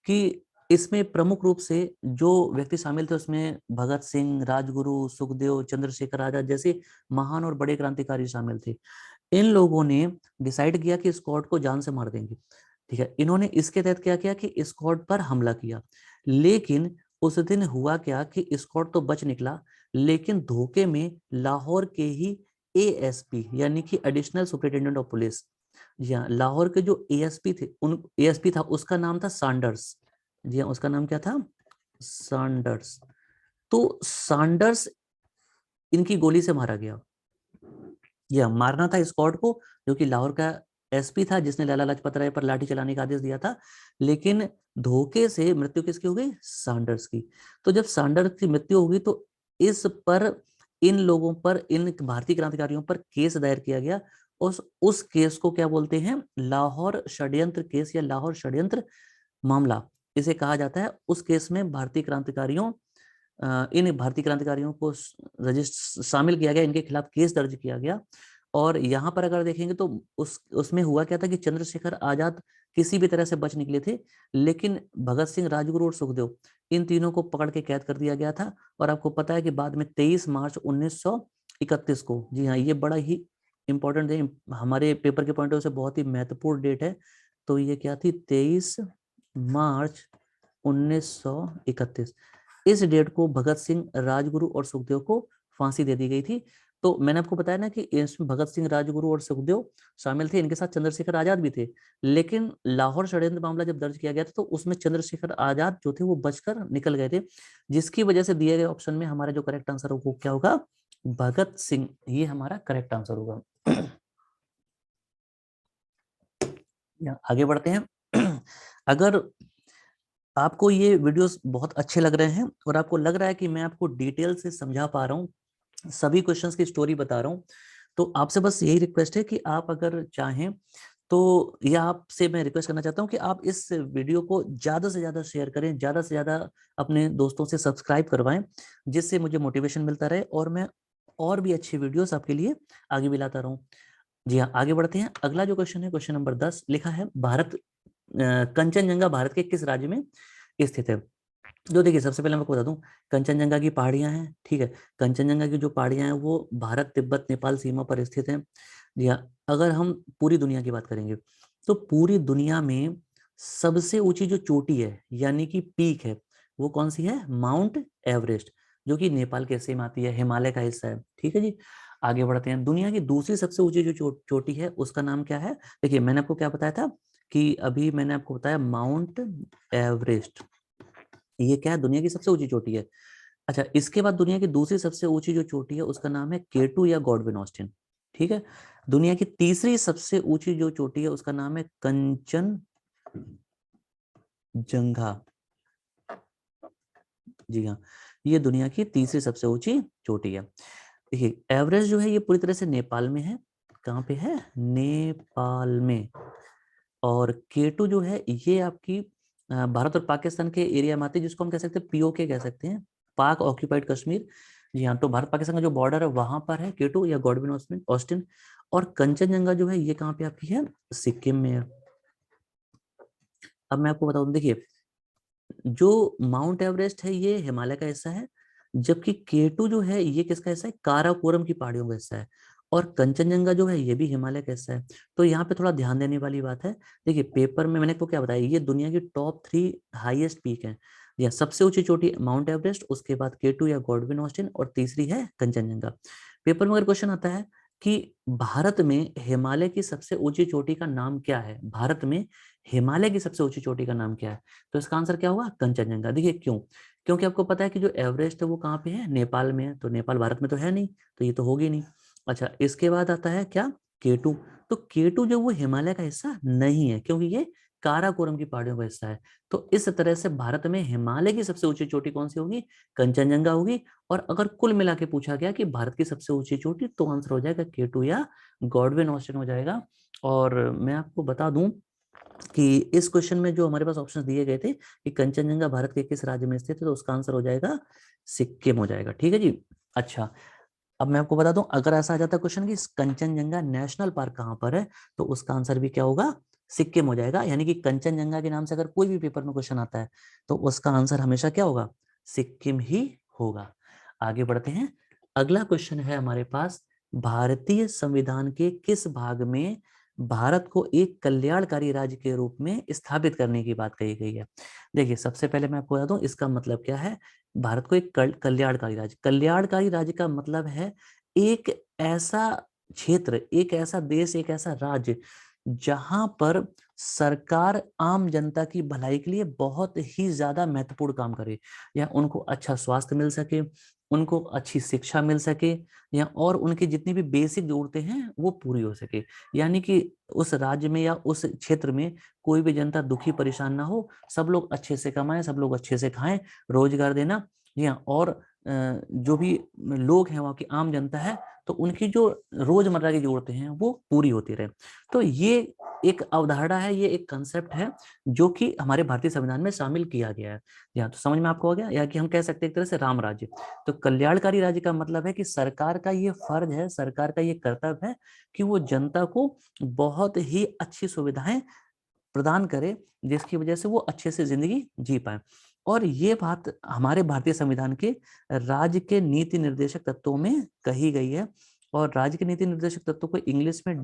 Speaker 1: कि इसमें प्रमुख रूप से जो व्यक्ति शामिल थे उसमें भगत सिंह, राजगुरु, सुखदेव, चंद्रशेखर आजाद जैसे महान और बड़े क्रांतिकारी शामिल थे। इन लोगों ने डिसाइड किया कि स्कॉट को जान से मार देंगे। ठीक है, इन्होंने इसके तहत क्या किया कि स्कॉट पर हमला किया। लेकिन उस दिन हुआ क्या कि स्कॉट तो बच निकला, लेकिन धोखे में लाहौर के ही एएसपी, यानी कि एडिशनल सुपरिटेंडेंट ऑफ पुलिस, जी हाँ, लाहौर के जो एएसपी थे, उन एएसपी था, उसका नाम था सैंडर्स। जी हाँ, उसका नाम क्या था, सैंडर्स। तो सैंडर्स इनकी गोली से मारा गया। या मारना था स्कॉट को, जो कि लाहौर का एसपी था, जिसने लाला लाजपत राय पर लाठी चलाने का आदेश दिया था। लेकिन धोखे से मृत्यु किसकी हो गई, सैंडर्स की। तो जब सैंडर्स की मृत्यु होगी तो इस पर, इन लोगों पर, इन भारतीय क्रांतिकारियों पर केस दायर किया गया। उस केस को क्या बोलते हैं, लाहौर षड्यंत्र केस या लाहौर षड्यंत्र मामला। इसे कहा जाता है। उस केस में भारतीय क्रांतिकारियों इन भारतीय क्रांतिकारियों को रजिस्टर शामिल किया गया, इनके खिलाफ केस दर्ज किया गया। और यहाँ पर अगर देखेंगे तो उसमें हुआ क्या था कि चंद्रशेखर आजाद किसी भी तरह से बच निकले थे, लेकिन भगत सिंह, राजगुरु और सुखदेव, इन तीनों को पकड़ के कैद कर दिया गया था। और आपको पता है कि बाद में 23 मार्च 1931 को, जी हाँ, ये बड़ा ही इंपॉर्टेंट है, हमारे पेपर के पॉइंट ऑफ व्यू से बहुत ही महत्वपूर्ण डेट है। तो ये क्या थी, 23 मार्च 1931। इस डेट को भगत सिंह, राजगुरु और सुखदेव को फांसी दे दी गई थी। तो मैंने आपको बताया ना कि इसमें भगत सिंह, राजगुरु और सुखदेव शामिल थे, इनके साथ चंद्रशेखर आजाद भी थे। लेकिन लाहौर षड्यंत्र मामला जब दर्ज किया गया था तो उसमें चंद्रशेखर आजाद जो थे वो बचकर निकल गए थे, जिसकी वजह से दिए गए ऑप्शन में हमारा जो करेक्ट आंसर होगा वो क्या होगा, भगत सिंह। ये हमारा करेक्ट आंसर होगा। आगे बढ़ते हैं। अगर आपको ये वीडियोस बहुत अच्छे लग रहे हैं और आपको लग रहा है कि मैं आपको डिटेल से समझा पा रहा हूँ, सभी क्वेश्चंस की स्टोरी बता रहा हूँ, तो आपसे बस यही रिक्वेस्ट है कि आप अगर चाहें तो, या आपसे मैं रिक्वेस्ट करना चाहता हूँ कि आप इस वीडियो को ज़्यादा से ज़्यादा शेयर करें, ज़्यादा से ज़्यादा अपने दोस्तों से सब्सक्राइब करवाएं, जिससे मुझे मोटिवेशन मिलता रहे और मैं और भी अच्छी वीडियोस आपके लिए आगे भी लाता रहूँ। जी हाँ, आगे बढ़ते हैं। अगला जो क्वेश्चन है, क्वेश्चन नंबर 10 लिखा है, कंचनजंगा भारत के किस राज्य में स्थित है। जो देखिए, सबसे पहले मैं आपको बता दूं, कंचनजंगा की पहाड़ियां हैं, ठीक है। कंचनजंगा की जो पहाड़ियां हैं वो भारत तिब्बत नेपाल सीमा पर स्थित हैं। जी हाँ, अगर हम पूरी दुनिया की बात करेंगे तो पूरी दुनिया में सबसे ऊंची जो चोटी है यानी कि पीक है, वो कौन सी है, माउंट एवरेस्ट, जो कि नेपाल के हिस्से में आती है, हिमालय का हिस्सा है, ठीक है जी। आगे बढ़ते हैं। दुनिया की दूसरी सबसे ऊंची जो चोटी है उसका नाम क्या है। देखिए, मैंने आपको क्या बताया था कि अभी मैंने आपको बताया माउंट एवरेस्ट, ये क्या है, दुनिया की सबसे ऊंची चोटी है। अच्छा, इसके बाद दुनिया की दूसरी सबसे ऊंची जो चोटी है उसका नाम है केटू या गॉडविन ऑस्टिन, ठीक है। दुनिया की तीसरी सबसे ऊंची जो चोटी है उसका नाम है कंचनजंगा। जी हाँ, ये दुनिया की तीसरी सबसे ऊंची चोटी है। देखिए, एवरेस्ट जो है ये पूरी तरह से नेपाल में है। कहाँ पे है, नेपाल में। और केटू जो है ये आपकी भारत और पाकिस्तान के एरिया में आती है, जिसको हम कह सकते हैं पीओके कह सकते हैं, पाक ऑक्यूपाइड कश्मीर। जी हाँ, तो भारत पाकिस्तान का जो बॉर्डर है वहां पर है केटू या गॉडविन ऑस्टिन ऑस्टिन। और कंचनजंगा जो है ये कहाँ पे आपकी है, सिक्किम में है। अब मैं आपको बताऊं, देखिए, जो माउंट एवरेस्ट है ये हिमालय का हिस्सा है, जबकि केटू जो है ये किसका हिस्सा है, काराकोरम की पहाड़ियों का हिस्सा है। और कंचनजंगा जो है ये भी हिमालय का हिस्सा है। तो यहाँ पे थोड़ा ध्यान देने वाली बात है। देखिए, पेपर में मैंने आपको क्या बताया, ये दुनिया की टॉप 3 हाईएस्ट पीक है। या सबसे ऊंची चोटी माउंट एवरेस्ट, उसके बाद केटू या गॉडविन ऑस्टिन, और तीसरी है कंचनजंगा। पेपर में अगर क्वेश्चन आता है कि भारत में हिमालय की सबसे ऊंची चोटी का नाम क्या है, भारत में हिमालय की सबसे ऊंची चोटी का नाम क्या है, तो इसका आंसर क्या होगा, कंचनजंगा। देखिए क्यों, क्योंकि आपको पता है कि जो एवरेस्ट है वो कहाँ पे है, नेपाल में है, तो नेपाल भारत में तो है नहीं, तो ये तो होगी नहीं। अच्छा, इसके बाद आता है क्या, केटू। तो केटू जो वो हिमालय का हिस्सा नहीं है, क्योंकि ये काराकोरम की पहाड़ियों का हिस्सा है। तो इस तरह से भारत में हिमालय की सबसे ऊंची चोटी कौन सी होगी, कंचनजंगा होगी। और अगर कुल मिला के पूछा गया कि भारत की सबसे ऊंची चोटी, तो आंसर हो जाएगा केटू या गॉडविन ऑस्टिन हो जाएगा। और मैं आपको बता दूं कि इस क्वेश्चन में जो हमारे पास ऑप्शंस दिए गए थे कि कंचनजंगा भारत के किस राज्य में स्थित है, तो उसका आंसर हो जाएगा सिक्किम हो जाएगा, ठीक है जी। अच्छा, अब मैं आपको बता दूं, अगर ऐसा आ जाता क्वेश्चन कि कंचनजंगा नेशनल पार्क कहाँ पर है, तो उसका आंसर भी क्या होगा, सिक्किम हो जाएगा। यानी कि कंचनजंगा के नाम से अगर कोई भी पेपर में क्वेश्चन आता है तो उसका आंसर हमेशा क्या होगा, सिक्किम ही होगा। आगे बढ़ते हैं। अगला क्वेश्चन है हमारे पास, भारतीय संविधान के किस भाग में भारत को एक कल्याणकारी राज्य के रूप में स्थापित करने की बात कही गई है। देखिए, सबसे पहले मैं आपको बता दूं इसका मतलब क्या है, भारत को एक कल्याणकारी राज्य, कल्याणकारी राज्य का मतलब है एक ऐसा क्षेत्र, एक ऐसा देश, एक ऐसा राज्य जहां पर सरकार आम जनता की भलाई के लिए बहुत ही ज्यादा महत्वपूर्ण काम करे, या उनको अच्छा स्वास्थ्य मिल सके, उनको अच्छी शिक्षा मिल सके, या और उनकी जितनी भी बेसिक जरूरतें हैं वो पूरी हो सके। यानी कि उस राज्य में या उस क्षेत्र में कोई भी जनता दुखी परेशान ना हो, सब लोग अच्छे से कमाएं, सब लोग अच्छे से खाएं, रोजगार देना, जी हाँ। और जो भी लोग हैं वहाँ की आम जनता है, तो उनकी जो रोजमर्रा की जरूरतें हैं वो पूरी होती रहे। तो ये एक अवधारणा है, ये एक कंसेप्ट है जो कि हमारे भारतीय संविधान में शामिल किया गया है। यहाँ तो समझ में आपको हो गया, या कि हम कह सकते हैं एक तरह से राम राज्य। तो कल्याणकारी राज्य का मतलब है कि सरकार का ये फर्ज है, सरकार का ये कर्तव्य है कि वो जनता को बहुत ही अच्छी सुविधाएं प्रदान करे, जिसकी वजह से वो अच्छे से जिंदगी जी पाए। और ये बात हमारे भारतीय संविधान के राज्य के नीति निर्देशक तत्वों में कही गई है। और राज्य के नीति निर्देशक तत्वों को इंग्लिश में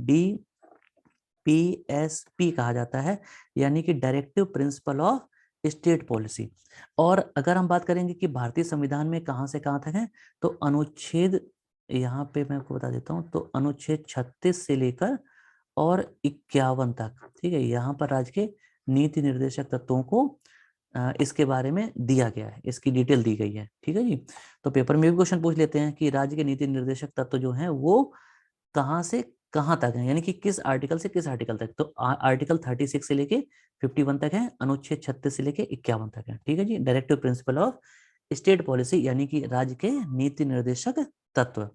Speaker 1: DPSP कहा जाता है, यानी कि directive principle of state policy. और अगर हम बात करेंगे कि भारतीय संविधान में कहां से कहां तक है, तो अनुच्छेद, यहाँ पे मैं आपको बता देता हूँ, तो अनुच्छेद 36 से लेकर और 51 तक, ठीक है, यहाँ पर राज्य के नीति निर्देशक तत्वों को इसके बारे में दिया गया है, इसकी डिटेल दी गई है, ठीक है जी। तो पेपर में भी क्वेश्चन पूछ लेते हैं कि राज्य के नीति निर्देशक तत्व जो हैं वो कहाँ से कहाँ तक है, यानी कि किस आर्टिकल से किस आर्टिकल तक। तो आर्टिकल 36 से लेके 51 तक है, अनुच्छेद 36 से लेके 51 तक है, ठीक है जी। Directive principle of state policy, यानी कि राज्य के नीति निर्देशक तत्व।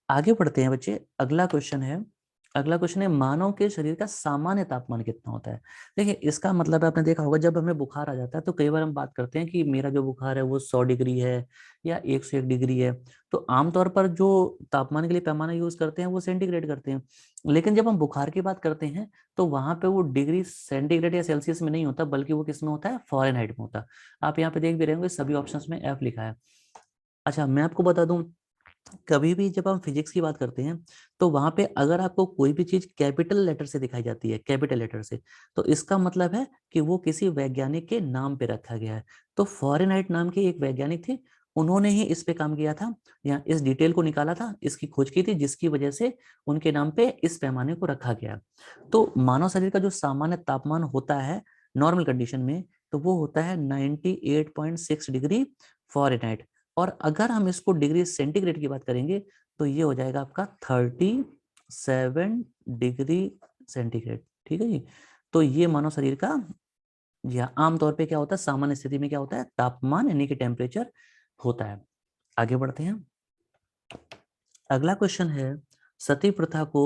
Speaker 1: आगे बढ़ते हैं बच्चे, अगला क्वेश्चन है मानव के शरीर का सामान्य तापमान कितना होता है। देखिए, इसका मतलब आपने देखा होगा, जब हमें बुखार आ जाता है तो कई बार हम बात करते हैं कि मेरा जो बुखार है वो 100 डिग्री है या 101 डिग्री है। तो आमतौर पर जो तापमान के लिए पैमाना यूज करते हैं वो सेंटीग्रेड करते हैं, लेकिन जब हम बुखार की बात करते हैं तो वहां पे वो डिग्री सेंटीग्रेड या सेल्सियस में नहीं होता, बल्कि वो किस में होता है, फॉरेनहाइट में होता है। आप यहाँ पे देख भी रहे होंगे सभी ऑप्शंस में F लिखा है। अच्छा, मैं आपको बता दूं, कभी भी जब हम फिजिक्स की बात करते हैं तो वहां पे अगर आपको कोई भी चीज कैपिटल लेटर से दिखाई जाती है, कैपिटल लेटर से, तो इसका मतलब है कि वो किसी वैज्ञानिक के नाम पे रखा गया है। तो फॉरेनहाइट नाम के एक वैज्ञानिक थे, उन्होंने ही इस पे काम किया था, या इस डिटेल को निकाला था, इसकी खोज की थी, जिसकी वजह से उनके नाम पे इस पैमाने को रखा गया। तो मानव शरीर का जो सामान्य तापमान होता है नॉर्मल कंडीशन में, तो वो होता है 98.6 डिग्री फॉरेनहाइट। और अगर हम इसको डिग्री सेंटीग्रेड की बात करेंगे तो ये हो जाएगा आपका 37 डिग्री सेंटीग्रेड, ठीक है जी। तो ये मानव शरीर का, जी हाँ, आमतौर पे क्या होता है, सामान्य स्थिति में क्या होता है, तापमान यानी कि टेम्परेचर होता है। आगे बढ़ते हैं, अगला क्वेश्चन है सती प्रथा को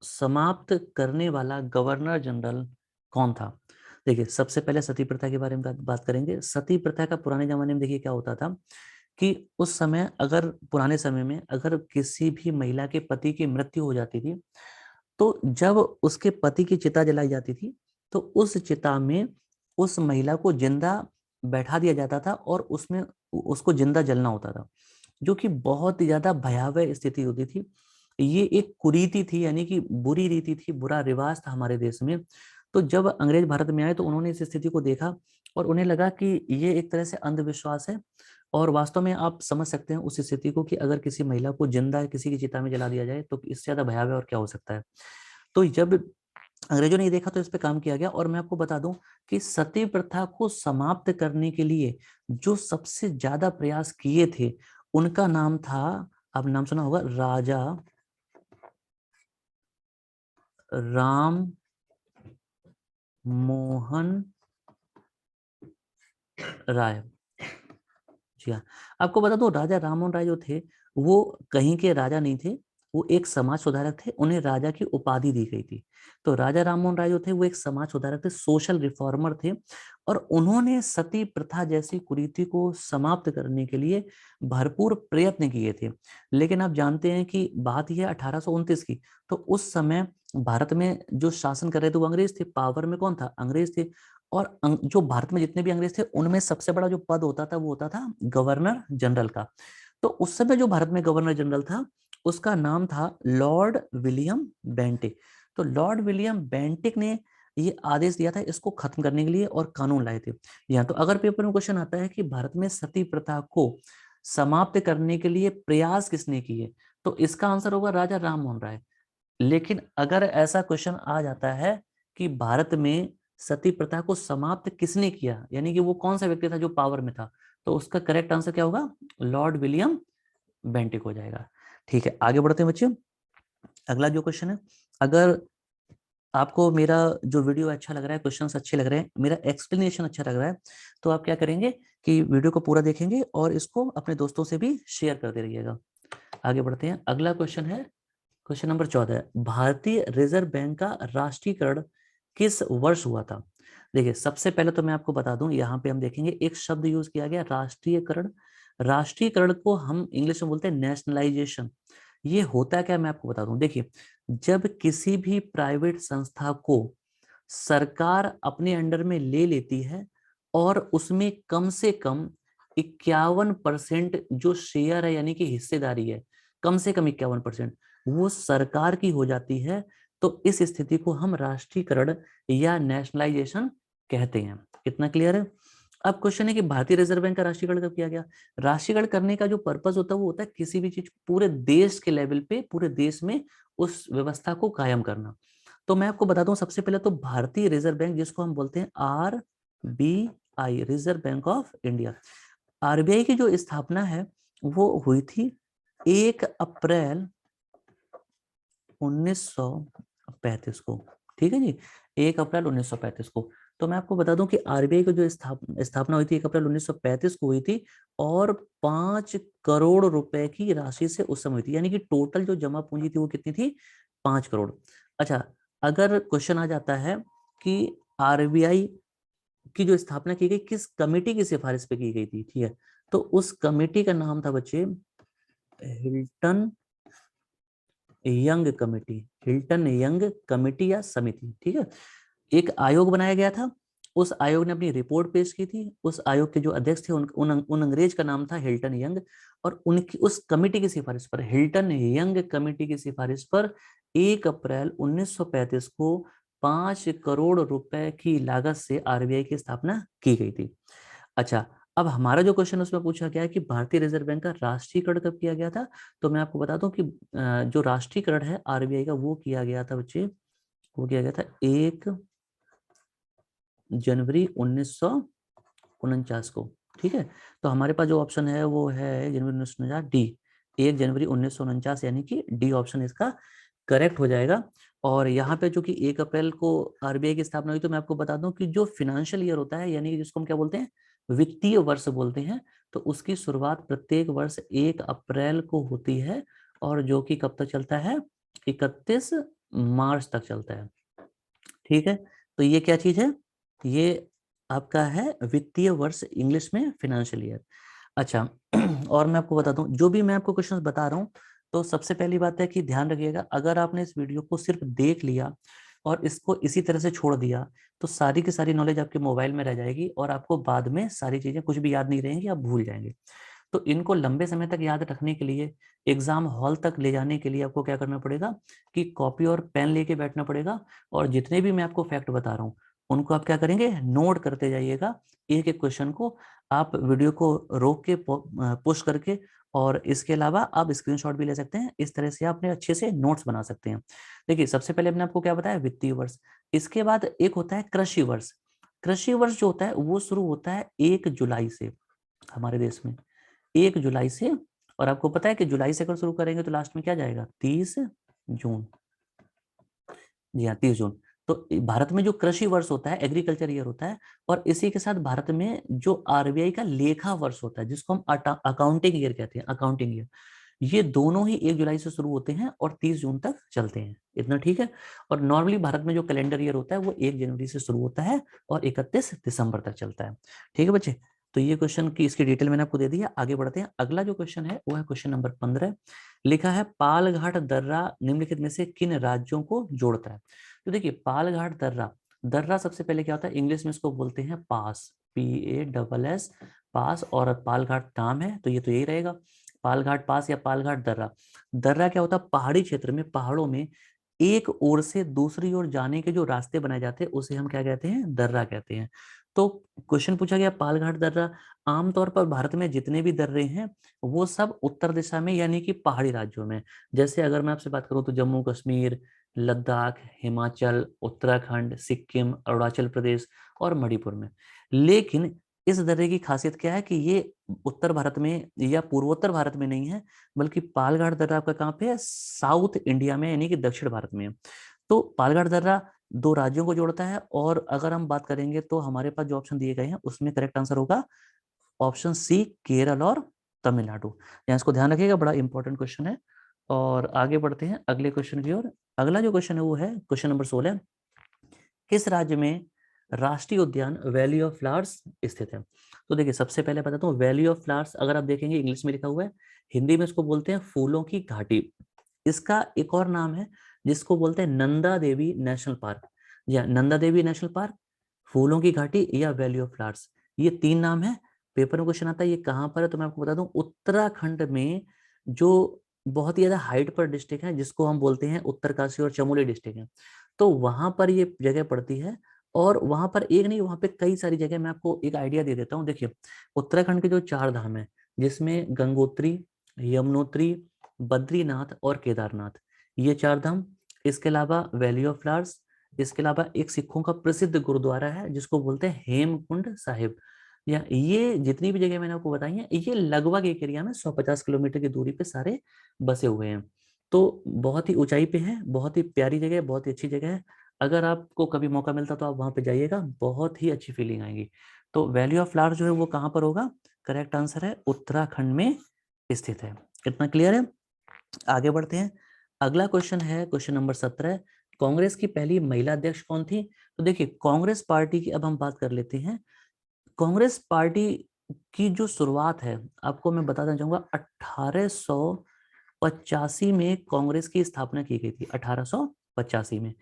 Speaker 1: समाप्त करने वाला गवर्नर जनरल कौन था। देखिए, सबसे पहले सती प्रथा के बारे में बात करेंगे। सती प्रथा का पुराने जमाने में देखिए क्या होता था कि उस समय, अगर पुराने समय में अगर किसी भी महिला के पति की मृत्यु हो जाती थी, तो जब उसके पति की चिता जलाई जाती थी, तो उस चिता में उस महिला को जिंदा बैठा दिया जाता था और उसमें उसको जिंदा जलना होता था, जो कि बहुत ही ज्यादा भयावह स्थिति होती थी। ये एक कुरीति थी, यानी कि बुरी रीति थी, बुरा रिवाज था हमारे देश में। तो जब अंग्रेज भारत में आए तो उन्होंने इस स्थिति को देखा और उन्हें लगा कि ये एक तरह से अंधविश्वास है। और वास्तव में आप समझ सकते हैं उस स्थिति को कि अगर किसी महिला को जिंदा किसी की चिता में जला दिया जाए तो इससे ज्यादा भयावह और क्या हो सकता है। तो जब अंग्रेजों ने ये देखा तो इस पे काम किया गया। और मैं आपको बता दूं कि सती प्रथा को समाप्त करने के लिए जो सबसे ज्यादा प्रयास किए थे, उनका नाम था, आप नाम सुना होगा, राजा राम मोहन राय। जी हाँ, आपको बता दो, राजा राममोहन राय जो थे वो कहीं के राजा नहीं थे, वो एक समाज सुधारक थे, उन्हें राजा की उपाधि दी गई थी। तो राजा राममोहन राय जो थे वो एक समाज सुधारक थे, सोशल रिफॉर्मर थे। और उन्होंने सती प्रथा जैसी कुरीति को समाप्त करने के लिए भरपूर प्रयत्न किए थे। लेकिन आप जानते हैं कि बात यह 1829 की, तो उस समय भारत में जो शासन कर रहे थे वो अंग्रेज थे, पावर में कौन था, अंग्रेज थे। और जो भारत में जितने भी अंग्रेज थे उनमें सबसे बड़ा जो पद होता था वो होता था गवर्नर जनरल का। तो उस समय जो भारत में गवर्नर जनरल था उसका नाम था लॉर्ड विलियम बेंटिक। तो लॉर्ड विलियम बेंटिक ने ये आदेश दिया था इसको खत्म करने के लिए और कानून लाए थे। यहाँ तो अगर पेपर में क्वेश्चन आता है कि भारत में सती प्रथा को समाप्त करने के लिए प्रयास किसने किए, तो इसका आंसर होगा राजा राममोहन राय। लेकिन अगर ऐसा क्वेश्चन आ जाता है कि भारत में सती प्रथा को समाप्त किसने किया, यानी कि वो कौन सा व्यक्ति था जो पावर में था, तो उसका करेक्ट आंसर क्या होगा, लॉर्ड विलियम बेंटिक हो जाएगा। ठीक है, आगे बढ़ते हैं बच्चों। अगला जो क्वेश्चन है, अगर आपको मेरा जो वीडियो अच्छा लग रहा है, क्वेश्चंस अच्छे लग रहे हैं, मेरा एक्सप्लेनेशन अच्छा लग रहा है, तो आप क्या करेंगे कि वीडियो को पूरा देखेंगे और इसको अपने दोस्तों से भी शेयर करते रहिएगा। आगे बढ़ते हैं, अगला क्वेश्चन है क्वेश्चन नंबर 14। भारतीय रिजर्व बैंक का राष्ट्रीयकरण किस वर्ष हुआ था? देखिए, सबसे पहले तो मैं आपको बता दूं, यहाँ पे हम देखेंगे एक शब्द यूज किया गया, राष्ट्रीयकरण। राष्ट्रीयकरण को हम इंग्लिश में बोलते हैं नेशनलाइजेशन। ये होता क्या, मैं आपको बता दूं। देखिए, जब किसी भी प्राइवेट संस्था को सरकार अपने अंडर में ले लेती है और उसमें कम से कम 51% जो शेयर है, यानी कि हिस्सेदारी है, कम से कम 51% वो सरकार की हो जाती है, तो इस स्थिति को हम राष्ट्रीयकरण या नेशनलाइजेशन कहते हैं। कितना क्लियर है? अब क्वेश्चन है कि भारतीय रिजर्व बैंक का राष्ट्रीयकरण कब किया गया? राष्ट्रीयकरण करने का जो पर्पस होता है वो होता है किसी भी चीज पूरे देश के लेवल पे, पूरे देश में उस व्यवस्था को कायम करना। तो मैं आपको बता दूं, सबसे पहले तो भारतीय रिजर्व बैंक, जिसको हम बोलते हैं RBI, reserve bank of India. RBI की जो स्थापना है वो हुई थी 1 अप्रैल 1935 को। ठीक है जी, 1 अप्रैल 1935 को। तो मैं आपको बता दूं कि आरबीआई की जो स्थापना हुई थी 1 अप्रैल 1935 को हुई थी, और 5 करोड़ रुपए की राशि से उस समय हुई थी, यानी कि टोटल जो जमा पूंजी थी वो कितनी थी? 5 करोड़। अच्छा, अगर क्वेश्चन आ जाता है कि आरबीआई की जो स्थापना की गई किस कमेटी की सिफारिश पे की गई थी, ठीक है, तो उस कमेटी का नाम था बच्चे Hilton young committee. Hilton young committee या समिति, ठीक है। एक आयोग बनाया गया था, उस आयोग ने अपनी रिपोर्ट पेश की थी। उस आयोग के जो अध्यक्ष थे उन अंग्रेज का नाम था हिल्टन यंग, और उनकी उस कमेटी की सिफारिश पर, हिल्टन यंग कमेटी की सिफारिश पर 1 अप्रैल 1935 को 5 करोड़ रुपए की लागत से आरबीआई की स्थापना की गई थी। अच्छा, अब हमारा जो क्वेश्चन उसमें पूछा गया है कि भारतीय रिजर्व बैंक का राष्ट्रीयकरण कब किया गया था, तो मैं आपको बता दूं कि जो राष्ट्रीयकरण है आरबीआई का वो किया गया था बच्चे, वो किया गया था 1 जनवरी 1949 को। ठीक है, तो हमारे पास जो ऑप्शन है वो है जनवरी 1949, डी, 1 जनवरी 1949, यानी कि डी ऑप्शन इसका करेक्ट हो जाएगा। और यहाँ पे जो कि 1 अप्रैल को आरबीआई की स्थापना हुई, तो मैं आपको बता दूं कि जो फाइनेंशियल ईयर होता है, यानी कि जिसको हम क्या बोलते हैं, वित्तीय वर्ष बोलते हैं, तो उसकी शुरुआत प्रत्येक वर्ष 1 अप्रैल को होती है, और जो कि कब तक चलता है? 31 मार्च तक चलता है। ठीक है, तो ये क्या चीज है? ये आपका है वित्तीय वर्ष, इंग्लिश में फाइनेंशियल ईयर। अच्छा, और मैं आपको बता दूं, जो भी मैं आपको क्वेश्चंस बता रहा हूं, तो सबसे पहली बात है कि ध्यान रखिएगा, अगर आपने इस वीडियो को सिर्फ देख लिया और इसको इसी तरह से छोड़ दिया, तो सारी की सारी नॉलेज आपके मोबाइल में रह जाएगी, और आपको बाद में सारी चीजें कुछ भी याद नहीं रहेंगी, आप भूल जाएंगे। तो इनको लंबे समय तक याद रखने के लिए, एग्जाम हॉल तक ले जाने के लिए आपको क्या करना पड़ेगा कि कॉपी और पेन लेके बैठना पड़ेगा, और जितने भी मैं आपको फैक्ट बता रहा हूँ उनको आप क्या करेंगे, नोट करते जाइएगा, एक एक क्वेश्चन को आप वीडियो को रोक के पुश करके, और इसके अलावा आप स्क्रीनशॉट भी ले सकते हैं। इस तरह से आप अपने अच्छे से नोट्स बना सकते हैं। देखिए, सबसे पहले मैंने आपको क्या बताया, वित्तीय वर्ष। इसके बाद एक होता है कृषि वर्ष। कृषि वर्ष जो होता है वो शुरू होता है 1 जुलाई से, हमारे देश में 1 जुलाई से। और आपको पता है कि जुलाई से अगर शुरू करेंगे तो लास्ट में क्या जाएगा, 30 जून। जी हाँ, 30 जून। तो भारत में जो कृषि वर्ष होता है, एग्रीकल्चर ईयर होता है, और इसी के साथ भारत में जो आरबीआई का लेखा वर्ष होता है, जिसको हम अकाउंटिंग ईयर कहते हैं, अकाउंटिंग ईयर, ये दोनों ही 1 जुलाई से शुरू होते हैं और 30 जून तक चलते हैं। इतना ठीक है। और नॉर्मली भारत में जो कैलेंडर ईयर होता है वो 1 जनवरी से शुरू होता है और 31 दिसंबर तक चलता है। ठीक है बच्चे, तो ये क्वेश्चन की इसकी डिटेल मैंने आपको दे दी है। आगे बढ़ते हैं, अगला जो क्वेश्चन है वो है क्वेश्चन नंबर 15। लिखा है पालघाट दर्रा निम्नलिखित में से किन राज्यों को जोड़ता है? तो देखिए, पालघाट दर्रा, दर्रा सबसे पहले क्या होता है, इंग्लिश में इसको बोलते हैं पास, PASS, पास, और पालघाट नाम है तो ये तो यही रहेगा, पालघाट पास या पालघाट दर्रा। दर्रा क्या होता है, पहाड़ी क्षेत्र में, पहाड़ों में एक ओर से दूसरी ओर जाने के जो रास्ते बनाए जाते हैं उसे हम क्या कहते हैं, दर्रा कहते हैं। तो क्वेश्चन पूछा गया पालघाट दर्रा। आमतौर पर भारत में जितने भी दर्रे हैं वो सब उत्तर दिशा में, यानी कि पहाड़ी राज्यों में। जैसे अगर मैं आपसे बात करूं तो जम्मू कश्मीर, लद्दाख, हिमाचल, उत्तराखंड, सिक्किम, अरुणाचल प्रदेश और मणिपुर में। लेकिन इस दर्रे की खासियत क्या है कि ये उत्तर भारत में या पूर्वोत्तर भारत में नहीं है, बल्कि पालघाट दर्रा आपका कहाँ पे है, साउथ इंडिया में, यानी कि दक्षिण भारत में है। तो पालघाट दर्रा दो राज्यों को जोड़ता है, और अगर हम बात करेंगे तो हमारे पास जो ऑप्शन दिए गए हैं उसमें करेक्ट आंसर होगा ऑप्शन सी, केरल और तमिलनाडु। यहाँ इसको ध्यान रखिएगा, बड़ा इंपॉर्टेंट क्वेश्चन है। और आगे बढ़ते हैं अगले क्वेश्चन की ओर। अगला जो क्वेश्चन है वो है क्वेश्चन नंबर 16। किस राज्य में राष्ट्रीय उद्यान वैली ऑफ फ्लावर्स स्थित है? तो देखिए, सबसे पहले बताता हूँ, वैली ऑफ फ्लावर्स अगर आप देखेंगे इंग्लिश में लिखा हुआ है, हिंदी में इसको बोलते हैं फूलों की घाटी। इसका एक और नाम है जिसको बोलते हैं नंदा देवी नेशनल पार्क। या नंदा देवी नेशनल पार्क, फूलों की घाटी या वैली ऑफ फ्लावर्स, ये 3 नाम है। पेपर में क्वेश्चन आता है ये कहाँ पर है, तो मैं आपको बता दूं, उत्तराखंड में जो बहुत ही ज्यादा हाइट पर डिस्ट्रिक्ट है जिसको हम बोलते हैं उत्तरकाशी और चमोली डिस्ट्रिक्ट है, तो वहां पर ये जगह पड़ती है। और वहां पर एक नहीं, वहां पे कई सारी जगह, मैं आपको एक आइडिया दे देता हूँ। देखिए, उत्तराखंड के जो 4 धाम है जिसमें गंगोत्री, यमुनोत्री, बद्रीनाथ और केदारनाथ, ये 4 धाम। इसके अलावा वैली ऑफ फ्लावर्स, इसके अलावा एक सिखों का प्रसिद्ध गुरुद्वारा है जिसको बोलते हैं हेमकुंड साहिब। या ये जितनी भी जगह मैंने आपको बताई हैं, ये लगभग एक एरिया में 150 किलोमीटर की दूरी पे सारे बसे हुए हैं। तो बहुत ही ऊंचाई पे है, बहुत ही प्यारी जगह है, बहुत ही अच्छी जगह है। अगर आपको कभी मौका मिलता तो आप वहां पे जाइएगा, बहुत ही अच्छी फीलिंग आएगी। तो वैली ऑफ फ्लावर्स जो है वो कहाँ पर होगा? करेक्ट आंसर है उत्तराखंड में स्थित है। कितना क्लियर है? आगे बढ़ते हैं। अगला क्वेश्चन है क्वेश्चन नंबर 17। कांग्रेस की पहली महिला अध्यक्ष कौन थी? तो देखिए, कांग्रेस पार्टी की अब हम बात कर लेते हैं। कांग्रेस पार्टी की जो शुरुआत है, आपको मैं बताना चाहूंगा, 1885 में कांग्रेस की स्थापना की गई थी, 1885 में।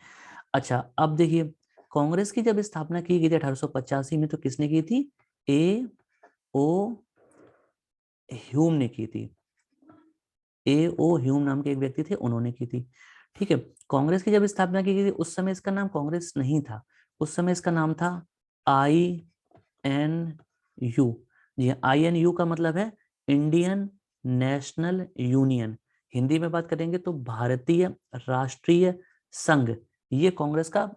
Speaker 1: अच्छा, अब देखिए, कांग्रेस की जब स्थापना की गई थी 1885 में, तो किसने की थी? ए ओ ह्यूम ने की थी। ए ओ ह्यूम नाम के एक व्यक्ति थे, उन्होंने की थी। ठीक है। कांग्रेस की जब स्थापना की गई थी उस समय इसका नाम कांग्रेस नहीं था, उस समय इसका नाम था INU। जी हाँ, INU का मतलब है इंडियन नेशनल यूनियन। हिंदी में बात करेंगे तो भारतीय राष्ट्रीय संघ, ये कांग्रेस का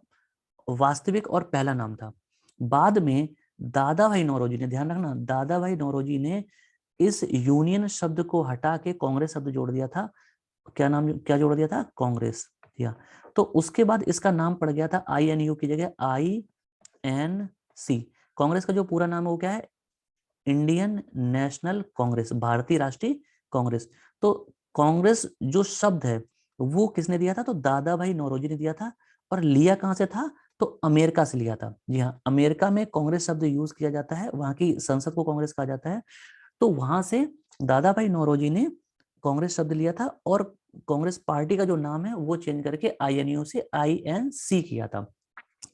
Speaker 1: वास्तविक और पहला नाम था। बाद में दादा भाई नौरोजी ने, ध्यान रखना, दादा भाई नौरोजी ने इस यूनियन शब्द को हटा के कांग्रेस शब्द जोड़ दिया था। क्या नाम, क्या जोड़ दिया था? कांग्रेस दिया। तो उसके बाद इसका नाम पड़ गया था INU की जगह INC। कांग्रेस का जो पूरा नाम है वो क्या है? इंडियन नेशनल कांग्रेस, भारतीय राष्ट्रीय कांग्रेस। तो कांग्रेस जो शब्द है वो किसने दिया था? तो दादा भाई नौरोजी ने दिया था। और लिया कहां से था? तो अमेरिका से लिया था। जी हाँ, अमेरिका में कांग्रेस शब्द यूज किया जाता है, वहां की संसद को कांग्रेस कहा जाता है। तो वहां से दादा भाई नौरोजी ने कांग्रेस शब्द लिया था और कांग्रेस पार्टी का जो नाम है वो चेंज करके INU से INC किया था।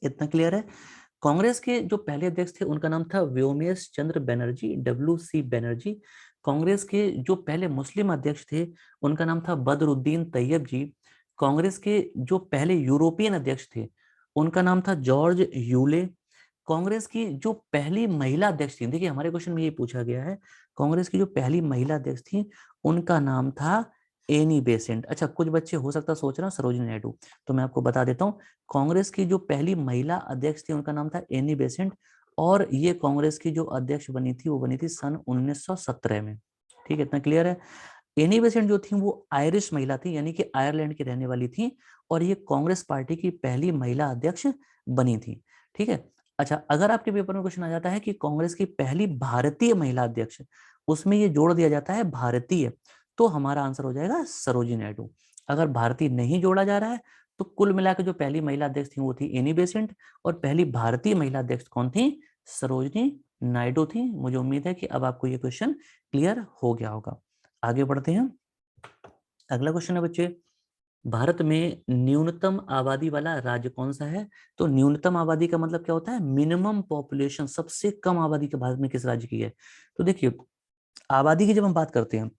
Speaker 1: इतना क्लियर है? कांग्रेस के जो पहले अध्यक्ष थे उनका नाम था व्योमेश चंद्र बनर्जी, WC बनर्जी। कांग्रेस के जो पहले मुस्लिम अध्यक्ष थे उनका नाम था बदरुद्दीन तैयब जी। कांग्रेस के जो पहले यूरोपियन अध्यक्ष थे उनका नाम था जॉर्ज यूले। कांग्रेस की जो पहली महिला अध्यक्ष थी, देखिए हमारे क्वेश्चन में ये पूछा गया है, कांग्रेस की जो पहली महिला अध्यक्ष थी उनका नाम था एनी बेसेंट। अच्छा, कुछ बच्चे हो सकता सोच रहे हो सरोजिनी नायडू, तो मैं आपको बता देता हूँ, कांग्रेस की जो पहली महिला अध्यक्ष थी उनका नाम था एनी बेसेंट। और ये कांग्रेस की जो अध्यक्ष बनी थी वो बनी थी सन 1917 में। ठीक है, इतना क्लियर है? एनी बेसेंट जो थी वो आयरिश महिला थी, यानी कि आयरलैंड की रहने वाली थी, और ये कांग्रेस पार्टी की पहली महिला अध्यक्ष बनी थी। ठीक है। अच्छा, अगर आपके पेपर में क्वेश्चन आ जाता है कि कांग्रेस की पहली भारतीय महिला अध्यक्ष, उसमें ये जोड़ दिया जाता है भारतीय, तो हमारा आंसर हो जाएगा सरोजिनी नायडू। अगर भारतीय नहीं जोड़ा जा रहा है तो कुल मिलाकर जो पहली महिला अध्यक्ष थी वो थी एनी बेसेंट, और पहली भारतीय महिला अध्यक्ष कौन थी? सरोजिनी नायडू थी। मुझे उम्मीद है कि अब आपको ये क्वेश्चन क्लियर हो गया होगा। आगे बढ़ते हैं। अगला क्वेश्चन है बच्चे, भारत में न्यूनतम आबादी वाला राज्य कौन सा है? तो न्यूनतम आबादी का मतलब क्या होता है? मिनिमम पॉपुलेशन, सबसे कम आबादी के भारत में किस राज्य की है? तो देखिए, आबादी की जब हम बात करते हैं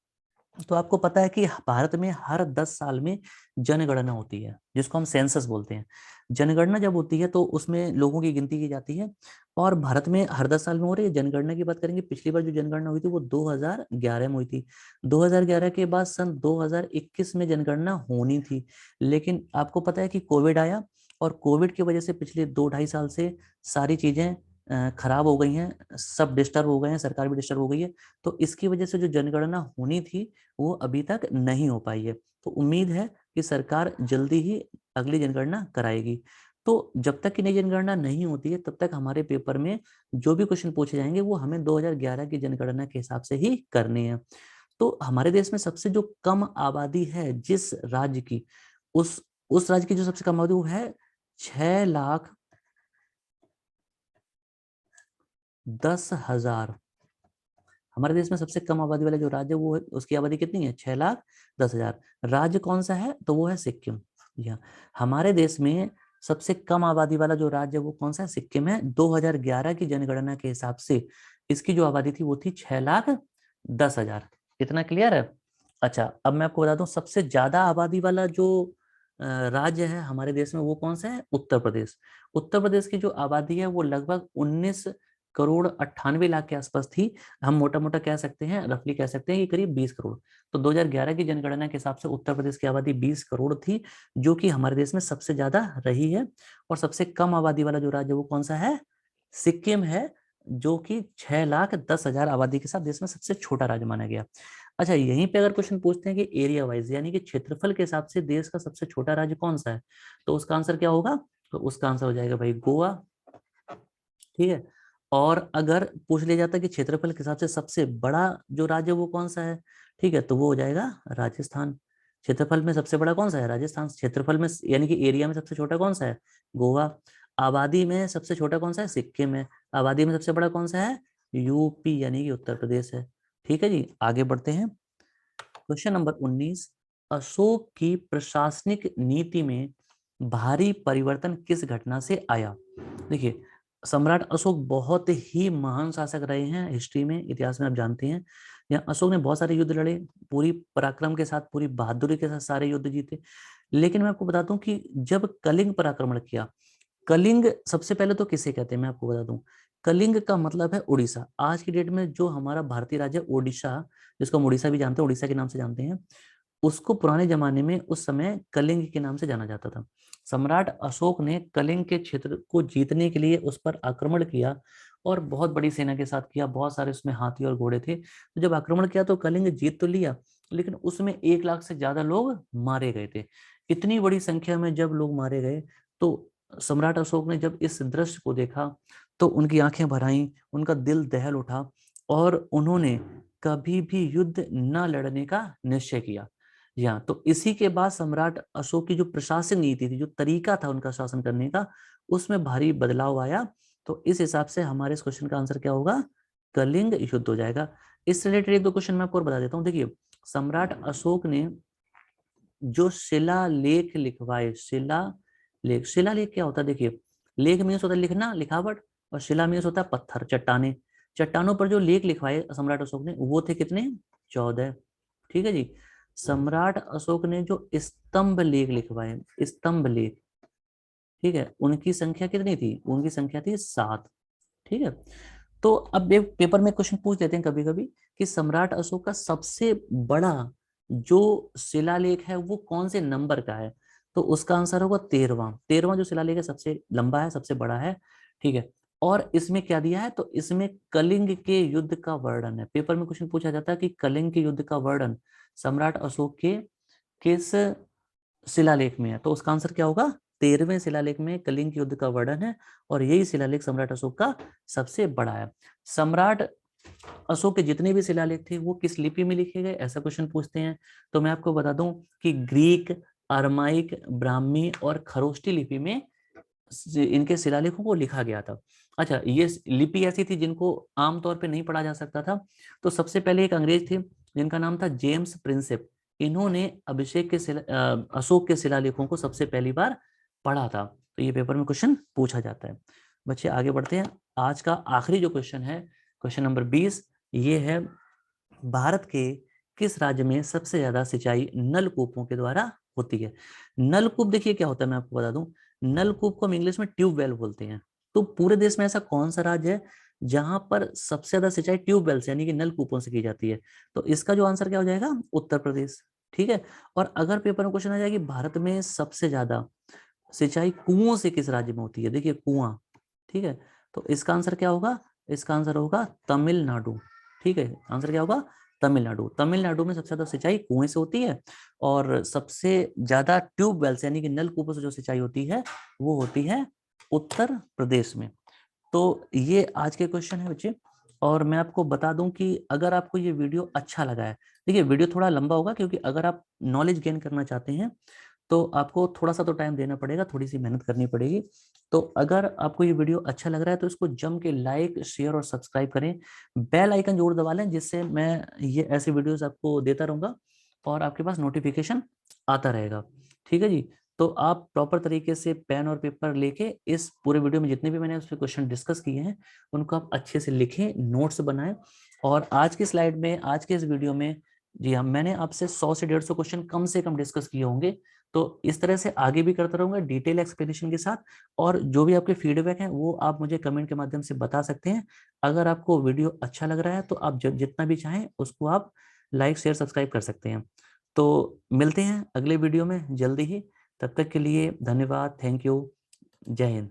Speaker 1: तो आपको पता है कि भारत में हर 10 साल में जनगणना होती है जिसको हम सेंसस बोलते हैं। जनगणना जब होती है तो उसमें लोगों की गिनती की जाती है, और भारत में हर 10 साल में हो रही है। जनगणना की बात करेंगे, पिछली बार जो जनगणना हुई थी वो 2011 में हुई थी। 2011 के बाद सन 2021 में जनगणना होनी थी, लेकिन आपको पता है कि कोविड आया, और कोविड की वजह से पिछले 2-2.5 साल से सारी चीजें खराब हो गई हैं, सब डिस्टर्ब हो गए हैं, सरकार भी डिस्टर्ब हो गई है। तो इसकी वजह से जो जनगणना होनी थी वो अभी तक नहीं हो पाई है। तो उम्मीद है कि सरकार जल्दी ही अगली जनगणना कराएगी। तो जब तक की नई जनगणना नहीं होती है तब तक हमारे पेपर में जो भी क्वेश्चन पूछे जाएंगे वो हमें 2011 की जनगणना के हिसाब से ही करने हैं। तो हमारे देश में सबसे जो कम आबादी है जिस राज्य की, उस राज्य की जो सबसे कम आबादी वो है 6,40,000 10,000। हमारे देश में सबसे कम आबादी वाला जो राज्य वो है, उसकी आबादी कितनी है? 6,10,000। राज्य कौन सा है? तो वो है सिक्किम। जी हाँ, हमारे देश में सबसे कम आबादी वाला जो राज्य वो कौन सा है? सिक्किम है। 2011 की जनगणना के हिसाब से इसकी जो आबादी थी वो थी 6,10,000। इतना क्लियर है? अच्छा, अब मैं आपको बता दूं सबसे ज्यादा आबादी वाला जो राज्य है हमारे देश में वो कौन सा है? उत्तर प्रदेश। उत्तर प्रदेश की जो आबादी है वो लगभग 19,98,00,000 के आसपास थी। हम मोटा मोटा कह सकते हैं, रफली कह सकते हैं कि करीब 20 करोड़। तो 2011 की जनगणना के हिसाब से उत्तर प्रदेश की आबादी 20 करोड़ थी, जो कि हमारे देश में सबसे ज्यादा रही है। और सबसे कम आबादी वाला जो राज्य वो कौन सा है? सिक्किम है, जो कि 6,10,000 आबादी के साथ देश में सबसे छोटा राज्य माना गया। अच्छा, यहीं पे अगर क्वेश्चन पूछते हैं कि एरिया वाइज यानी कि क्षेत्रफल के हिसाब से देश का सबसे छोटा राज्य कौन सा है, तो उसका आंसर क्या होगा? तो उसका आंसर हो जाएगा भाई गोवा। ठीक है। और अगर पूछ लिया जाता है कि क्षेत्रफल के हिसाब से सबसे बड़ा जो राज्य वो कौन सा है, ठीक है, तो वो हो जाएगा राजस्थान। क्षेत्रफल में सबसे बड़ा कौन सा है? राजस्थान। क्षेत्रफल में यानी कि एरिया में सबसे छोटा कौन सा है? गोवा। आबादी में सबसे छोटा कौन सा है? सिक्किम है। आबादी में सबसे बड़ा कौन सा है? यूपी यानी कि उत्तर प्रदेश है। ठीक है जी, आगे बढ़ते हैं। क्वेश्चन नंबर 19, अशोक की प्रशासनिक नीति में भारी परिवर्तन किस घटना से आया? देखिए, सम्राट अशोक बहुत ही महान शासक रहे हैं हिस्ट्री में, इतिहास में आप जानते हैं। यहाँ अशोक ने बहुत सारे युद्ध लड़े, पूरी पराक्रम के साथ, पूरी बहादुरी के साथ सारे युद्ध जीते। लेकिन मैं आपको बताता हूँ कि जब कलिंग पर आक्रमण किया, कलिंग सबसे पहले तो किसे कहते हैं मैं आपको बता दूं। कलिंग का मतलब है उड़ीसा। आज की डेट में जो हमारा भारतीय राज्य उड़ीसा, जिसको हम उड़ीसा भी जानते हैं, उड़ीसा के नाम से जानते हैं, उसको पुराने जमाने में उस समय कलिंग के नाम से जाना जाता था। सम्राट अशोक ने कलिंग के क्षेत्र को जीतने के लिए उस पर आक्रमण किया और बहुत बड़ी सेना के साथ किया। बहुत सारे उसमें हाथी और घोड़े थे। तो जब आक्रमण किया तो कलिंग जीत तो लिया, लेकिन उसमें 1 लाख से ज्यादा लोग मारे गए थे। इतनी बड़ी संख्या में जब लोग मारे गए तो सम्राट अशोक ने जब इस दृश्य को देखा तो उनकी आंखें भर आईं, उनका दिल दहल उठा और उन्होंने कभी भी युद्ध न लड़ने का निश्चय किया। जी हाँ, तो इसी के बाद सम्राट अशोक की जो प्रशासन नीति थी, जो तरीका था उनका शासन करने का, उसमें भारी बदलाव आया। तो इस हिसाब से हमारे इस क्वेश्चन का आंसर क्या होगा? कलिंग युद्ध हो जाएगा। इस रिलेटेड एक दो क्वेश्चन मैं आपको और बता देता हूँ। देखिए, सम्राट अशोक ने जो शिलालेख लिखवाए, शिलालेख, शिलालेख क्या होता है? देखिए, लेख मीन्स होता है लिखना, लिखावट, और शिला मीन्स होता है पत्थर, चट्टाने। चट्टानों पर जो लेख लिखवाए सम्राट अशोक ने वो थे कितने? 14। ठीक है जी। सम्राट अशोक ने जो स्तंभ लेख लिखवाए, स्तंभ लेख, ठीक है, उनकी संख्या कितनी थी? उनकी संख्या थी 7। ठीक है। तो अब एक पेपर में क्वेश्चन पूछ देते हैं कभी कभी कि सम्राट अशोक का सबसे बड़ा जो शिलालेख है वो कौन से नंबर का है, तो उसका आंसर होगा 13वां। 13वां जो शिलालेख है सबसे लंबा है, सबसे बड़ा है। ठीक है। और इसमें क्या दिया है? तो इसमें कलिंग के युद्ध का वर्णन है। पेपर में क्वेश्चन पूछा जाता है कि कलिंग के युद्ध का वर्णन सम्राट अशोक के किस शिलालेख में है, तो उसका आंसर क्या होगा? 13वें शिलालेख में कलिंग के युद्ध का वर्णन है। और यही शिलालेख सम्राट अशोक का सबसे बड़ा है। सम्राट अशोक के जितने भी शिलालेख थे वो किस लिपि में लिखे गए, ऐसा क्वेश्चन पूछते हैं। तो मैं आपको बता दूं कि ग्रीक, अरमाइक, ब्राह्मी और खरोष्टी लिपि में इनके शिलालेखों को लिखा गया था। अच्छा, ये लिपि ऐसी थी जिनको आमतौर पे नहीं पढ़ा जा सकता था। तो सबसे पहले एक अंग्रेज थे जिनका नाम था जेम्स प्रिंसेप। इन्होंने अशोक के शिलालेखों को सबसे पहली बार पढ़ा था। तो ये पेपर में क्वेश्चन पूछा जाता है। बच्चे आगे बढ़ते हैं। आज का आखिरी जो क्वेश्चन है, क्वेश्चन नंबर 20, ये है भारत के किस राज्य में सबसे ज्यादा सिंचाई नलकूपों के द्वारा होती है? नलकूप देखिए क्या होता है, मैं आपको बता दूं। नलकूप को हम इंग्लिश में ट्यूबवेल बोलते हैं। तो पूरे देश में ऐसा कौन सा राज्य है जहां पर सबसे ज्यादा सिंचाई ट्यूबवेल से यानी कि नलकूपों से की जाती है? तो इसका जो आंसर क्या हो जाएगा? उत्तर प्रदेश। ठीक है। और अगर पेपर में क्वेश्चन आ जाए कि भारत में सबसे ज्यादा सिंचाई कुओं से किस राज्य में होती है, देखिए कुआं, ठीक है, तो इसका आंसर क्या होगा? इसका आंसर होगा तमिलनाडु। ठीक है, आंसर क्या होगा? तमिलनाडु। तमिलनाडु में सबसे ज्यादा सिंचाई कुएं से होती है और सबसे ज्यादा ट्यूबवेल से यानी कि नलकूपों से जो सिंचाई होती है वो होती है उत्तर प्रदेश में। तो ये आज के क्वेश्चन है बच्चे। और मैं आपको बता दूं कि अगर आपको ये वीडियो अच्छा लगा है, देखिए वीडियो थोड़ा लंबा होगा क्योंकि अगर आप नॉलेज गेन करना चाहते हैं तो आपको थोड़ा-सा तो टाइम देना पड़ेगा, थोड़ी-सी मेहनत करनी पड़ेगी। तो अगर आपको ये वीडियो अच्छा लग रहा है तो इसको जम के लाइक, शेयर और सब्सक्राइब करें। बेल आइकन ज़रूर दबा लें जिससे मैं ये ऐसे वीडियोज़ आपको देता रहूँगा और आपके पास नोटिफ़िकेशन आता रहेगा। ठीक है जी? तो आप प्रॉपर तरीके से पेन और पेपर लेके इस पूरे वीडियो में जितने भी मैंने उसपे क्वेश्चन डिस्कस किए हैं, उनको आप अच्छे से लिखें, नोट्स बनाएँ और आज की स्लाइड में, आज के इस वीडियो में जी हाँ, मैंने आपसे 100 से 150 क्वेश्चन कम से कम डिस्कस किए होंगे। तो इस तरह से आगे भी करता रहूँगा डिटेल एक्सप्लेनेशन के साथ और जो भी आपके फीडबैक हैं वो आप मुझे कमेंट के माध्यम से बता सकते हैं। अगर आपको वीडियो अच्छा लग रहा है तो आप ज जितना भी चाहें उसको आप लाइक, शेयर, सब्सक्राइब कर सकते हैं। तो मिलते हैं अगले वीडियो में जल्दी ही। तब तक के लिए धन्यवाद, थैंक यू, जय हिंद।